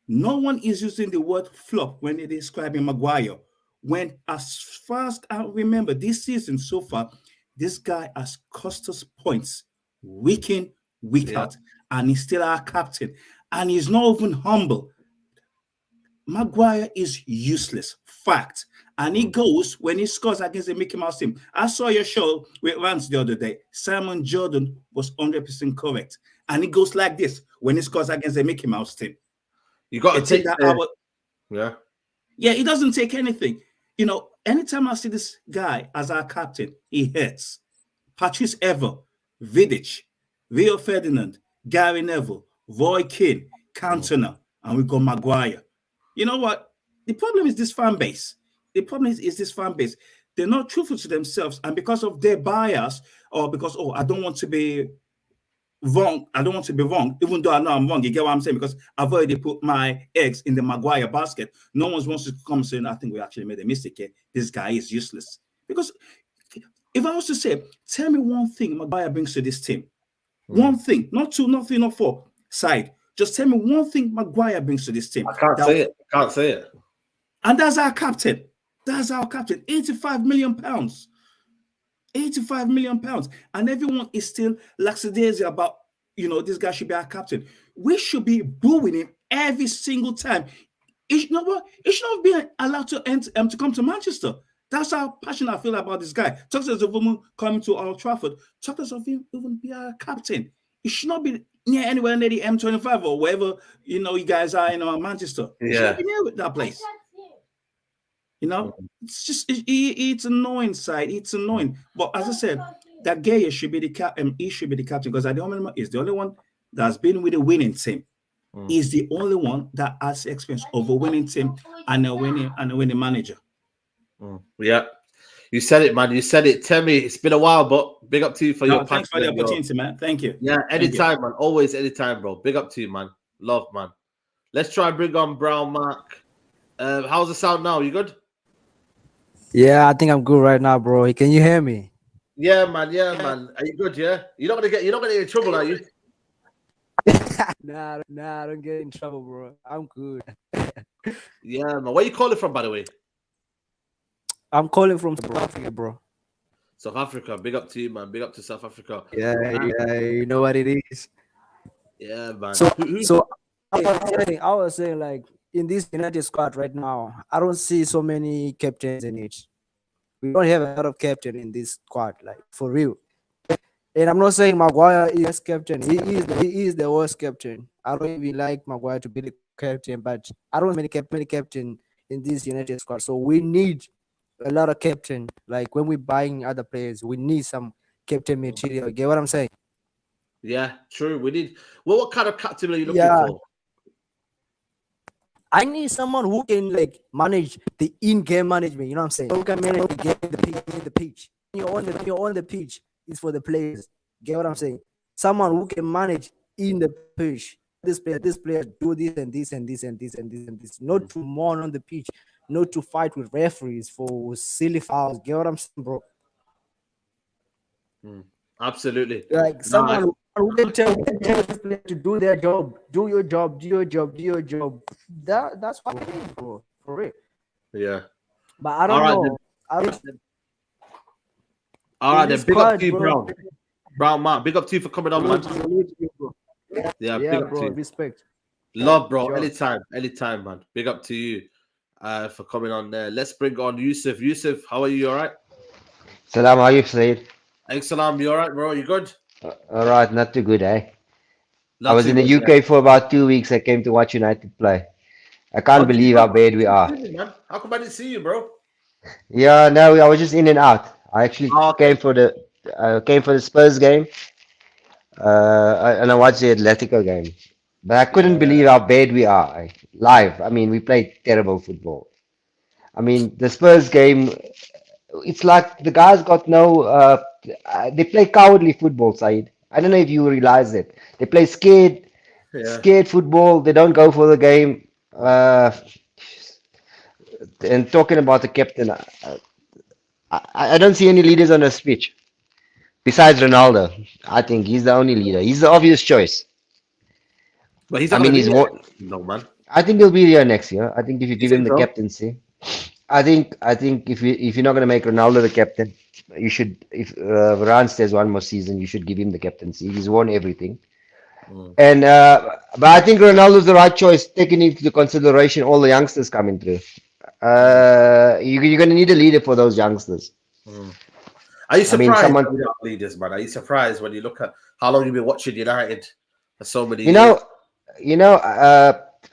No one is using the word flop when they're describing Maguire. When, as far as I remember, this season so far, this guy has cost us points week in, week out, and he's still our captain. And he's not even humble. Maguire is useless, fact. And he goes when he scores against the Mickey Mouse team. I saw your show with Rance the other day. Simon Jordan was 100% correct. And he goes like this when he scores against the Mickey Mouse team. You got to take that. Yeah, he doesn't take anything. You know, anytime I see this guy as our captain, he hurts. Patrice Evra, Vidic, Rio Ferdinand, Gary Neville, Roy Keane, Cantona, and we got Maguire. You know what? The problem is this fan base. The problem is this fan base. They're not truthful to themselves, and because of their bias, or because, I don't want to be wrong. I don't want to be wrong, even though I know I'm wrong. You get what I'm saying? Because I've already put my eggs in the Maguire basket. No one wants to come saying, I think we actually made a mistake here. This guy is useless. Because if I was to say, tell me one thing Maguire brings to this team. One thing, not 2, not 3, not 4 side. Just tell me one thing Maguire brings to this team. I can't say it. And that's our captain. That's our captain. £85 million. £85 million. And everyone is still lackadaisical about, this guy should be our captain. We should be booing him every single time. He should not be allowed to come to Manchester. That's how passionate I feel about this guy. Talk to us of him coming to Old Trafford. Talk to us of him even be our captain. He should not be near anywhere near the M25 or wherever, you guys are in Manchester. He should not be near that place. It's just, it's annoying side. It's annoying. But as I said, that Gea should be the captain. He should be the captain because he's the only one that's been with a winning team. He's the only one that has experience of a winning team and a winning manager. Yeah. You said it, man. You said it. Tell me, it's been a while, but big up to you for your thanks for the opportunity, man. Thank you. Yeah, anytime, man. Always, anytime, bro. Big up to you, man. Love, man. Let's try and bring on Brown Mark. How's the sound now? You good? Yeah, I think I'm good right now, bro. Can you hear me? Yeah, man. Are you good? Yeah. You're not gonna get in trouble, are you? Nah, I don't get in trouble, bro. I'm good. Yeah, man. Where you calling from, by the way? I'm calling from South Africa, bro. South Africa, big up to you, man. Big up to South Africa. Yeah, you know what it is. Yeah, man. So I was saying, like, in this United squad right now, I don't see so many captains in it. We don't have a lot of captain in this squad, like, for real. And I'm not saying Maguire is captain. He is the worst captain. I don't even like Maguire to be the captain, but I don't many captain in this United squad. So we need a lot of captain. Like, when we're buying other players, we need some captain material. Get what I'm saying? Yeah, true. We need. Well, what kind of captain are you looking for? I need someone who can, like, manage the in-game management. You know what I'm saying? Who can manage the game, the pitch. You're on the pitch. It's for the players. Get what I'm saying? Someone who can manage in the pitch. This player do this and this and this and this and this and this. Not to mourn on the pitch. Not to fight with referees for silly fouls. Get what I'm saying, bro? Absolutely. Like, someone who can tell this player to do their job. Do your job. Do your job. Do your job. That's what I mean, bro. For real. Yeah. But I don't know. All right, then. Big up to you, Brown. Brown, man. Big up to you for coming on, man. Yeah, big up bro. to you. Respect. Love, bro. Sure. Anytime, man. Big up to you for coming on there. Let's bring on Yusuf. Yusuf, how are you? You all right? Salam, how are you, Saeed? Thanks, Salam. You all right, bro? You good? All right, not too good, eh? Not I was too in the good, UK for about 2 weeks. I came to watch United play. I can't believe how bad we are. Man. How come I didn't see you, bro? Yeah, no, I was just in and out. I actually came for the Spurs game, and I watched the Atletico game. But I couldn't believe how bad we are, eh? Live. I mean, we played terrible football. I mean, the Spurs game, it's like the guys got no. They play cowardly football, Saeed. I don't know if you realize it. They play scared football. They don't go for the game. And talking about the captain, I don't see any leaders on the pitch besides Ronaldo. I think he's the only leader. He's the obvious choice. But he's not going to be there. No, man. I think he'll be here next year. I think if you give him the so? captaincy, I think if you're not going to make Ronaldo the captain, you should. If Varane stays one more season, you should give him the captaincy. He's won everything. And but I think Ronaldo's the right choice, taking into consideration all the youngsters coming through. You're going to need a leader for those youngsters. Are you surprised without leaders, man? Are you surprised when you look at how long you've been watching United for so many years?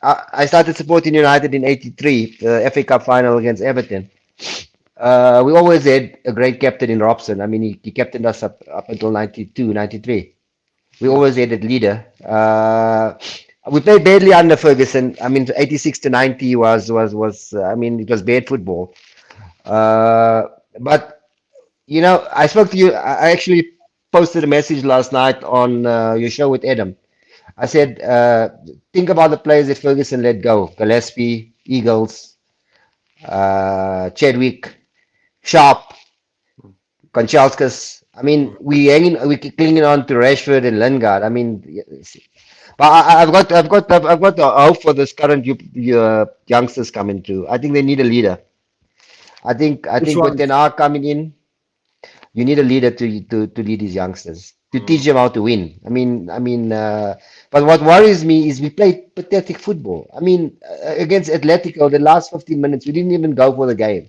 I started supporting United in '83, the FA Cup final against Everton. We always had a great captain in Robson. I mean, he captained us up until '92, '93. We always had a leader. We played badly under Ferguson. I mean, '86 to '90 was I mean, it was bad football. But I spoke to you. I actually posted a message last night on your show with Adam. I said, think about the players that Ferguson let go: Gillespie, Eagles, Chadwick, Sharp, Konchauskas. I mean, we clinging on to Rashford and Lingard. I mean, but I've got the hope for this current youngsters coming through. I think they need a leader. I think with Ten Hag coming in, you need a leader to lead these youngsters, to teach them how to win. I mean, but what worries me is we played pathetic football. I mean, against Atletico, the last 15 minutes, we didn't even go for the game.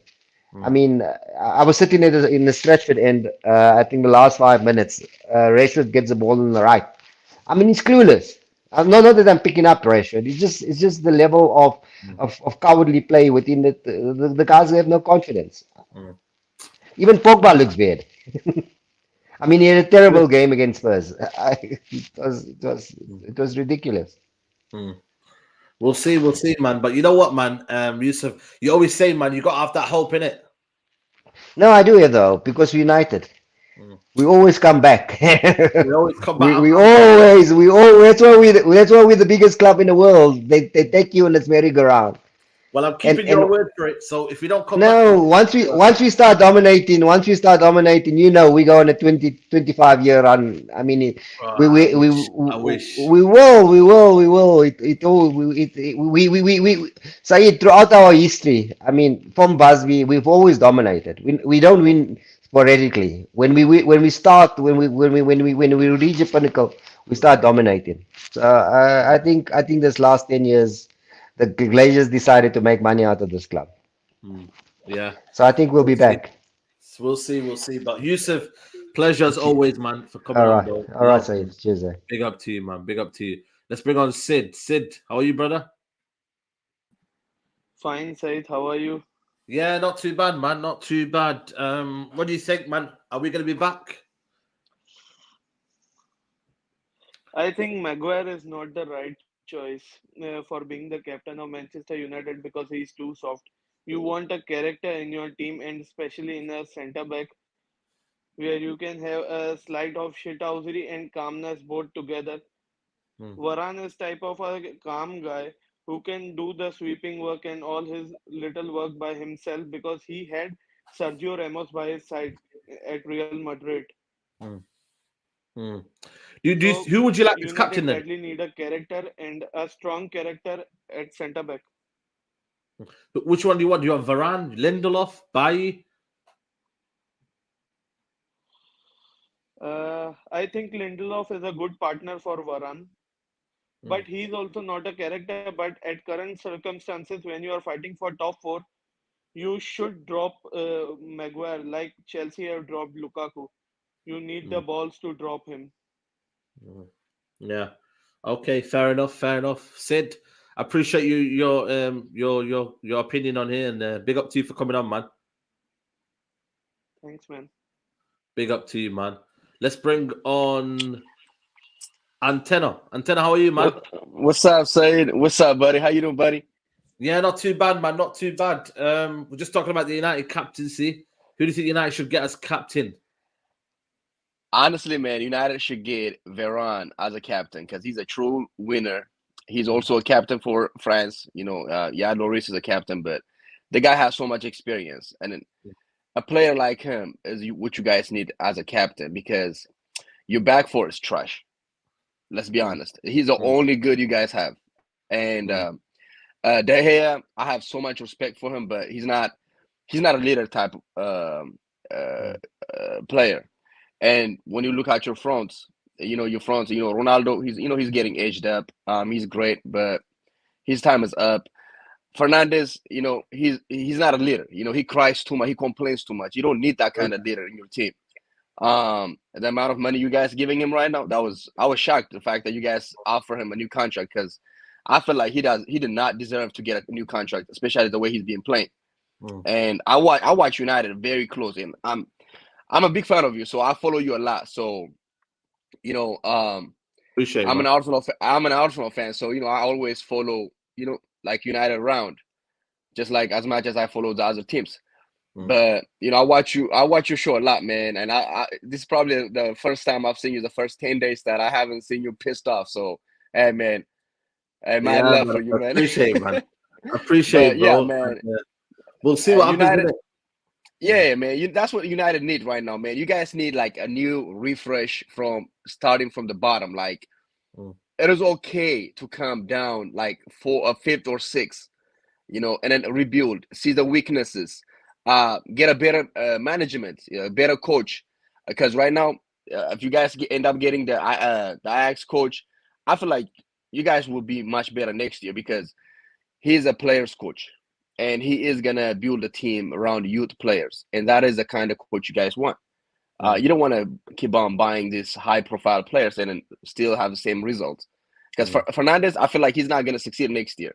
I mean, I was sitting in the Stratford end. I think the last 5 minutes, Rashford gets the ball on the right. I mean, he's clueless. Not that I'm picking up Rashford. It's just the level of cowardly play within the guys who have no confidence. Even Pogba looks bad. I mean, he had a terrible game against Spurs. It was ridiculous. We'll see, man. But you know what, man, Yusuf, you always say, man, you got to have that hope in it. No, I do, though, because we're United. We always come back. We always come back. we always. That's why we're the biggest club in the world. They take you on this merry-go-round. Well, I'm keeping your word for it. So if you don't come back, once we start dominating, we go on a 25-year run. I mean, we will. Say it throughout our history. I mean, from Busby, we've always dominated. We don't win sporadically. When we reach a pinnacle, we start dominating. So I think this last 10 years, the Glazers decided to make money out of this club. Yeah. So I think we'll be We'll see. back. We'll see. We'll see. But Yusuf, pleasure as always, man, for coming All on, right, bro. all right, Love, Saeed. Cheers. big up to you, man. Big up to you. Let's bring on Sid. Sid, how are you, brother? Fine, Said. How are you? Yeah, not too bad, man. Not too bad. What do you think, man? Are we going to be back? I think Maguire is not the right choice for being the captain of Manchester United because he's too soft. You want a character in your team, and especially in a centre back, where you can have a slide of shithousery and calmness both together. Varane is type of a calm guy who can do the sweeping work and all his little work by himself because he had Sergio Ramos by his side at Real Madrid. Hmm. So Who would you like as captain United then? badly need a character and a strong character at centre back. Which one do you want? Do you want Varane, Lindelof, Bailly? I think Lindelof is a good partner for Varane, but he's also not a character. But at current circumstances, when you are fighting for top four, you should drop Maguire like Chelsea have dropped Lukaku. You need the balls to drop him. Yeah. Okay, fair enough. Fair enough. Sid, I appreciate your opinion on here, and big up to you for coming on, man. Thanks, man. Big up to you, man. Let's bring on Antenna. Antenna, how are you, man? What's up, Said? What's up, buddy? How you doing, buddy? Yeah, not too bad, man. Not too bad. We're just talking about the United captaincy. Who do you think United should get as captain? Honestly, man, United should get Varane as a captain because he's a true winner. He's also a captain for France. Yeah, Lloris is a captain, but the guy has so much experience, and a player like him is what you guys need as a captain because your back four is trash. Let's be honest. He's the only good you guys have, and De Gea, I have so much respect for him, but he's not a leader type player. And when you look at your fronts, Ronaldo, he's getting aged up. He's great, but his time is up. Fernandez, he's not a leader. He cries too much. He complains too much. You don't need that kind of leader in your team. The amount of money you guys giving him right now, I was shocked the fact that you guys offer him a new contract because I feel like he did not deserve to get a new contract, especially the way he's been playing. And I watch United very close, and I'm a big fan of you, so I follow you a lot. So, Appreciate it, I'm man. an Arsenal fan, so I always follow like United around, just like as much as I follow the other teams. But I watch your show a lot, man, and I this is probably the first time I've seen you. The first 10 days that I haven't seen you pissed off. So, hey, man, hey, my love for you, I man. appreciate it, man. I appreciate it, yeah, bro. man. We'll see what happens United, with it. yeah, man. That's what United need right now, man. You guys need like a new refresh from starting from the bottom. Like, it is okay to come down like fifth or sixth, and then rebuild, see the weaknesses, get a better management, a better coach. Because right now, if you guys end up getting the Ajax coach, I feel like you guys will be much better next year because he's a players coach and he is gonna build a team around youth players, and that is the kind of coach you guys want. You don't want to keep on buying these high profile players and then still have the same results. Because Fernandez, I feel like he's not gonna succeed next year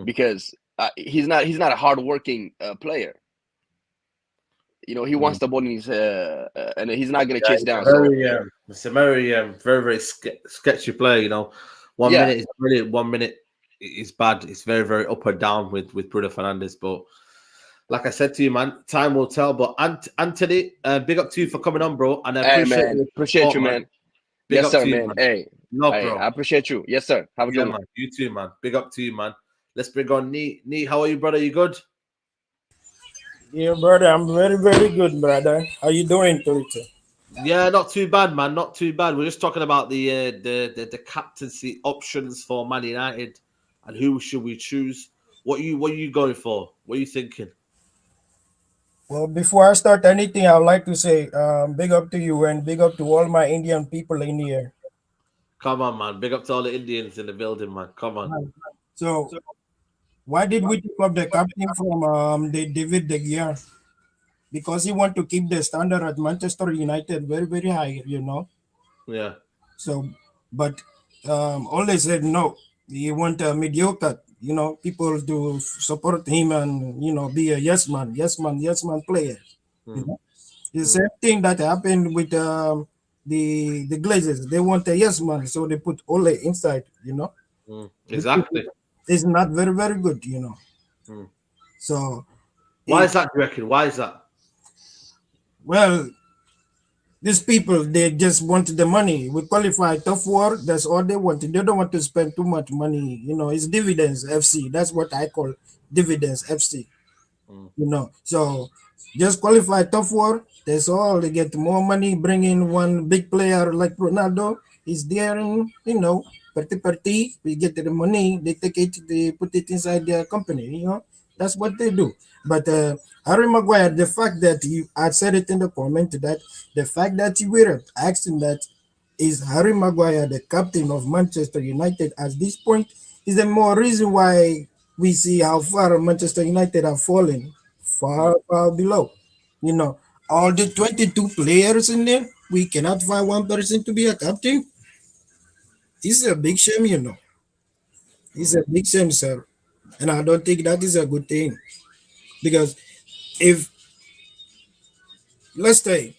because he's not a hardworking player. He wants the ball in his and he's not gonna chase down. It's a very sketchy player. One minute is brilliant, 1 minute is bad. It's very, very up and down with Bruno Fernandes. But like I said to you, man, time will tell. But Anthony, big up to you for coming on, bro. And I appreciate you, man. Big yes, up sir, to you, man. Hey, bro. I appreciate you. Yes, sir. Have a good one. Man. You too, man. Big up to you, man. Let's bring on Neat. Neat, how are you, brother? You good? Yeah, brother, I'm very, very good, brother. How you doing, Torito? Yeah, not too bad, man. Not too bad. We're just talking about the captaincy options for Man United and who should we choose. What are you going for? What are you thinking? Well, before I start anything, I would like to say big up to you and big up to all my Indian people in here. Come on, man. Big up to all the Indians in the building, man. Come on. Right. So, why did we pick up the captain from the David De Gea? Because he want to keep the standard at Manchester United very, very high, you know. Yeah. So, but Ole said no. He want a mediocre, you know, people to support him and be a yes man player. You know, the same thing that happened with the Glazers. They want a yes man, so they put Ole inside. You know, Exactly. it's not very very good. You know, so why is that? Do you reckon? Why is that? Well, these people, they just want the money. We qualify top four. That's all they want. They don't want to spend too much money. You know, it's dividends FC. That's what I call dividends FC. You know, so just qualify top four. That's all. They get more money. Bring in one big player like Ronaldo. He's there, and party. We get the money. They take it. They put it inside their company. You know, that's what they do. But Harry Maguire, the fact that I said it in the comment that the fact that you were asking that is Harry Maguire the captain of Manchester United at this point is the more reason why we see how far Manchester United are falling far, far below. You know, all the 22 players in there, we cannot find one person to be a captain. This is a big shame, you know. It's a big shame, sir. And I don't think that is a good thing. Because if, let's say,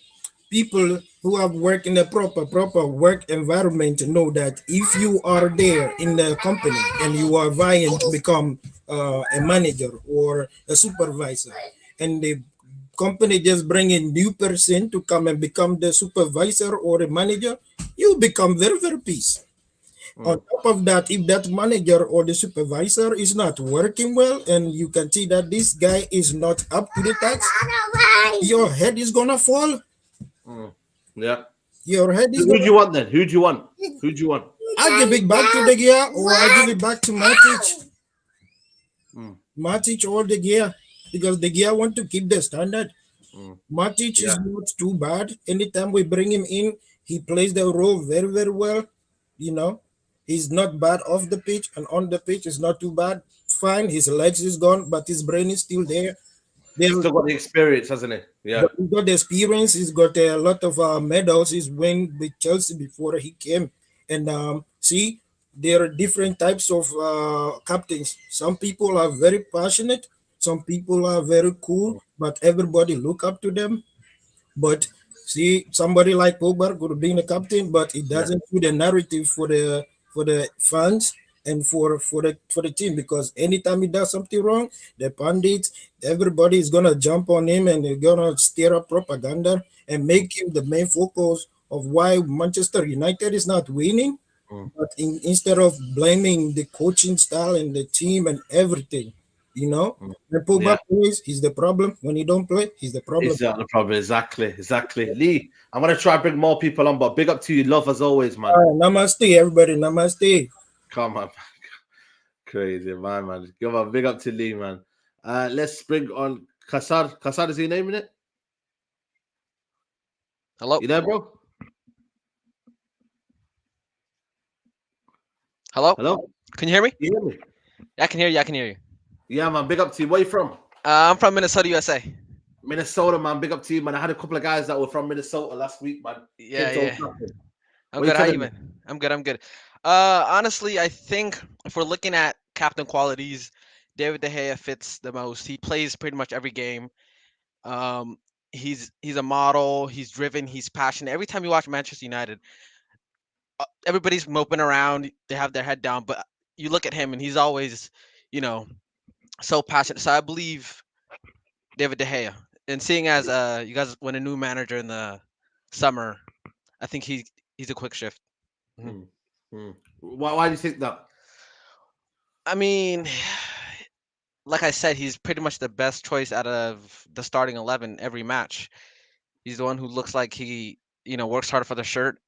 people who have worked in a proper work environment know that if you are there in the company and you are vying to become a manager or a supervisor, and the company just bring in new person to come and become the supervisor or a manager, you become very very pissed. On top of that, if that manager or the supervisor is not working well and you can see that this guy is not up to the task, your head is gonna fall. Yeah. Your head is Who do gonna. you want then? Who do you want? Who do you want? I give it back to the gear, or I give it back to Matic. Matic or the gear, because the gear want to keep the standard. Matic is not too bad. Anytime we bring him in, he plays the role very, very well. You know, he's not bad off the pitch, and on the pitch is not too bad. Fine, his legs is gone, but his brain is still there. He's still got the experience, hasn't he? Yeah. But he's got the experience. He's got a lot of medals. He's won with Chelsea before he came. And see, there are different types of captains. Some people are very passionate. Some people are very cool, but everybody look up to them. But see, somebody like Pogba could have been a captain, but it doesn't do the narrative for the fans and for the team, because anytime he does something wrong, the pundits, everybody is gonna jump on him and they're gonna stir up propaganda and make him the main focus of why Manchester United is not winning. But instead of blaming the coaching style and the team and everything, you know, when Pogba plays, he's the problem. When he don't play, he's the problem. Is that the problem? Exactly. Lee, I'm gonna try and bring more people on, but big up to you, love as always, man. Namaste, everybody. Namaste. Come on, crazy man. Come on, big up to Lee, man. Let's bring on Kassar. Kassar, is he naming it? Hello. You there, bro? Hello. Hello. Can you hear me? You hear me? Yeah, I can hear you. I can hear you. Yeah, man. Big up to you. Where you from? I'm from Minnesota, USA. Minnesota, man. Big up to you, man. I had a couple of guys that were from Minnesota last week, man. Yeah. I'm good. How you been? I'm good. Honestly, I think if we're looking at captain qualities, David De Gea fits the most. He plays pretty much every game. He's a model. He's driven. He's passionate. Every time you watch Manchester United, everybody's moping around. They have their head down, but you look at him and he's always, so passionate. So I believe David De Gea. And seeing as you guys win a new manager in the summer, I think he's a quick shift. Why do you think that? I mean, like I said, he's pretty much the best choice out of the starting 11 every match. He's the one who looks like he, works hard for the shirt.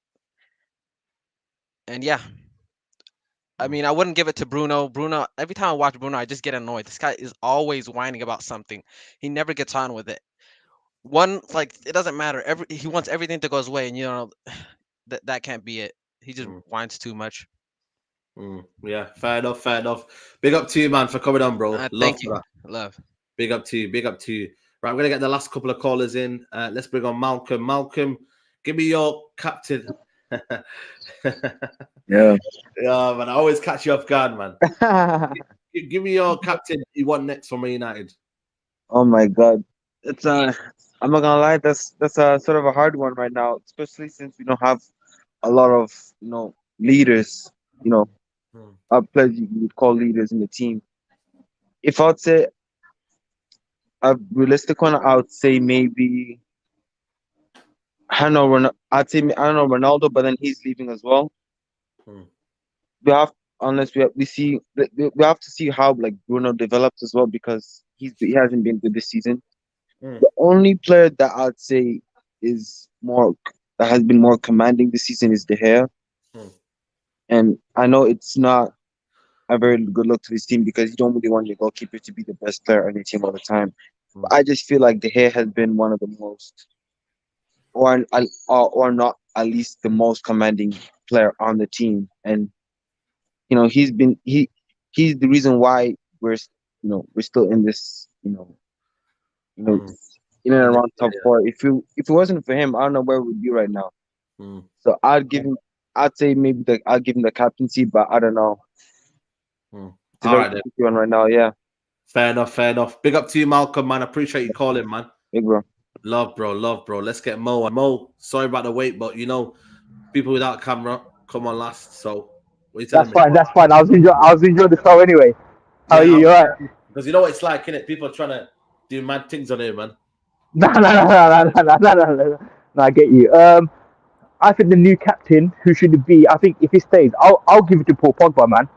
And yeah, I mean, I wouldn't give it to Bruno. Bruno, every time I watch Bruno, I just get annoyed. This guy is always whining about something. He never gets on with it. like it doesn't matter. He wants everything to go his way, and that can't be it. He just whines too much. Yeah, fair enough, fair enough. Big up to you, man, for coming on, bro. Thank you. That. Love. Big up to you, big up to you. Right, I'm gonna get the last couple of callers in. Let's bring on Malcolm. Malcolm, give me your captain. Yeah. Yeah, man, I always catch you off guard, man. Give me your captain. You want next for Man United? Oh my God, it's I'm not gonna lie, that's a sort of a hard one right now, especially since we don't have a lot of leaders, players you would call leaders in the team. If I'd say a realistic one, I would say maybe I don't know. I'd say I don't know Ronaldo, but then he's leaving as well. We have unless we have to see how like Bruno develops as well because he hasn't been good this season. The only player that I'd say is more that has been more commanding this season is De Gea, and I know it's not a very good look to this team because you don't really want your goalkeeper to be the best player on your team all the time. But I just feel like De Gea has been one of the most, or not at least the most commanding player on the team, and he's the reason why we're still in this in and around top four. If it wasn't for him, I don't know where we'd be right now. So I'd say maybe I'll give him the captaincy, but I don't know. All Right, right, one right now, yeah. Fair enough, fair enough. Big up to you, Malcolm, man. Appreciate you calling, man. Big bro. Love, bro. Let's get Mo. Mo, sorry about the wait, but people without camera come on last. So what are you telling me? That's fine. I was enjoying the show anyway. How are you? You alright? Because you know what it's like, innit? People are trying to do mad things on here, man. No. I get you. I think the new captain, who should it be? I think if he stays, I'll give it to Paul Pogba, man.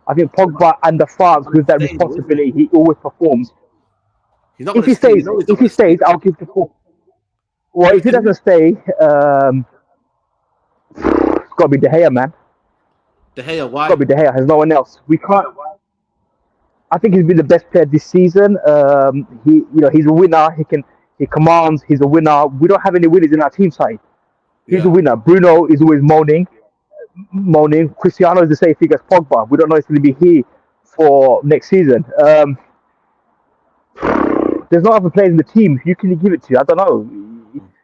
I think Pogba and the France with that responsibility, he always performs. If he stays, I'll give it to Paul. Well, if he doesn't stay, it's got to be De Gea, man. De Gea, why? It's got to be De Gea. There's no one else. We can't. I think he's been the best player this season. He's a winner. He commands. He's a winner. We don't have any winners in our team side. He's a winner. Bruno is always moaning. Cristiano is the same thing as Pogba. We don't know if he's going to be here for next season. There's no other players in the team. Who can you give it to? I don't know.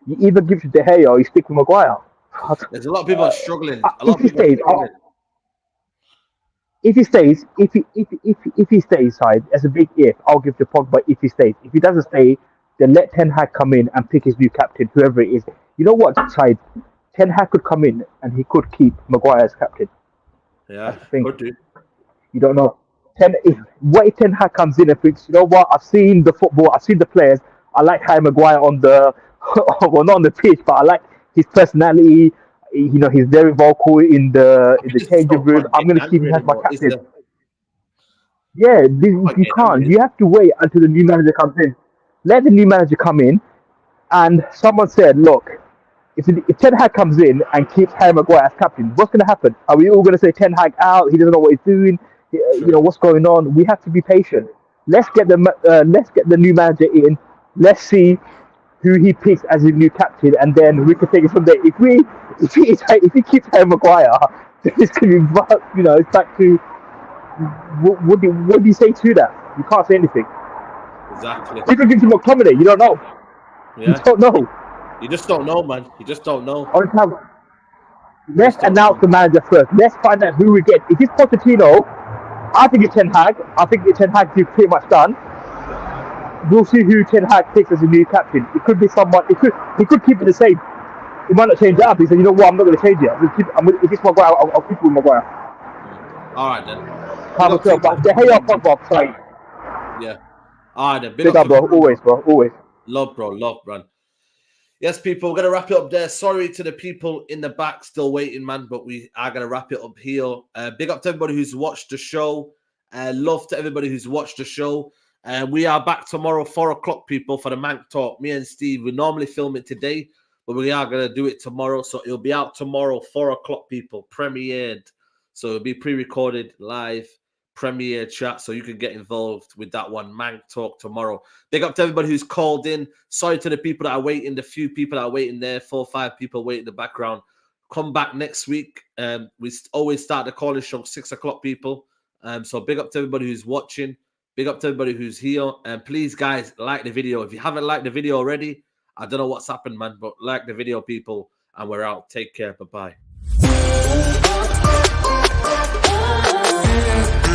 You either give it to De Gea or you stick with Maguire. There's a lot of people struggling. If he stays, side as a big if, I'll give to Pogba if he stays. If he doesn't stay, then let Ten Hag come in and pick his new captain, whoever it is. You know what, side? Ten Hag could come in and he could keep Maguire as captain. Yeah, could do. You don't know. What if Ten Hag comes in and thinks, you know what? I've seen the football, I've seen the players. I like Harry Maguire on the, well, not on the pitch, but I like his personality. He's very vocal in the changing room. I'm going to keep him as my captain. Yeah, you can't. You have to wait until the new manager comes in. Let the new manager come in. And someone said, look, if Ten Hag comes in and keeps Harry Maguire as captain, what's going to happen? Are we all going to say Ten Hag out? He doesn't know what he's doing. What's going on? We have to be patient. Let's get the new manager in. Let's see who he picks as his new captain, and then we can take it from there. If he keeps Harry Maguire, then it's going to be, it's back to what do you say to that? You can't say anything. Exactly. People give him McTominay. You don't know. Yeah. You don't know. You just don't know, man. You just don't know. Let's announce the manager first. Let's find out who we get. If it's Pochettino, I think it's Ten Hag. I think Ten Hag is pretty much done. We'll see who Ten Hag picks as a new captain. It could be someone. He could keep it the same. He might not change it up. He said, you know what? I'm not going to change it. If it's Maguire, I'll keep with Maguire. All right then. But De Gea, Pogba, sorry. Yeah. All right then. Big up, bro. Always, bro. Always. Love, bro. Love, man. Yes, people, we're going to wrap it up there. Sorry to the people in the back still waiting, man, but we are going to wrap it up here. Big up to everybody who's watched the show. Love to everybody who's watched the show. We are back tomorrow, 4 o'clock, people, for the Mank Talk. Me and Steve, we normally film it today, but we are going to do it tomorrow. So it'll be out tomorrow, 4 o'clock, people, premiered. So it'll be pre-recorded, live, Premier chat, so you can get involved with that one. Mank Talk tomorrow. Big up to everybody who's called in. Sorry to the people that are waiting, the few people that are waiting there, 4 or 5 people waiting in the background. Come back next week. We always start the calling show 6 o'clock, people. So big up to everybody who's watching. Big up to everybody who's here. And please, guys, like the video. If you haven't liked the video already, I don't know what's happened, man, but like the video, people. And we're out. Take care. Bye-bye.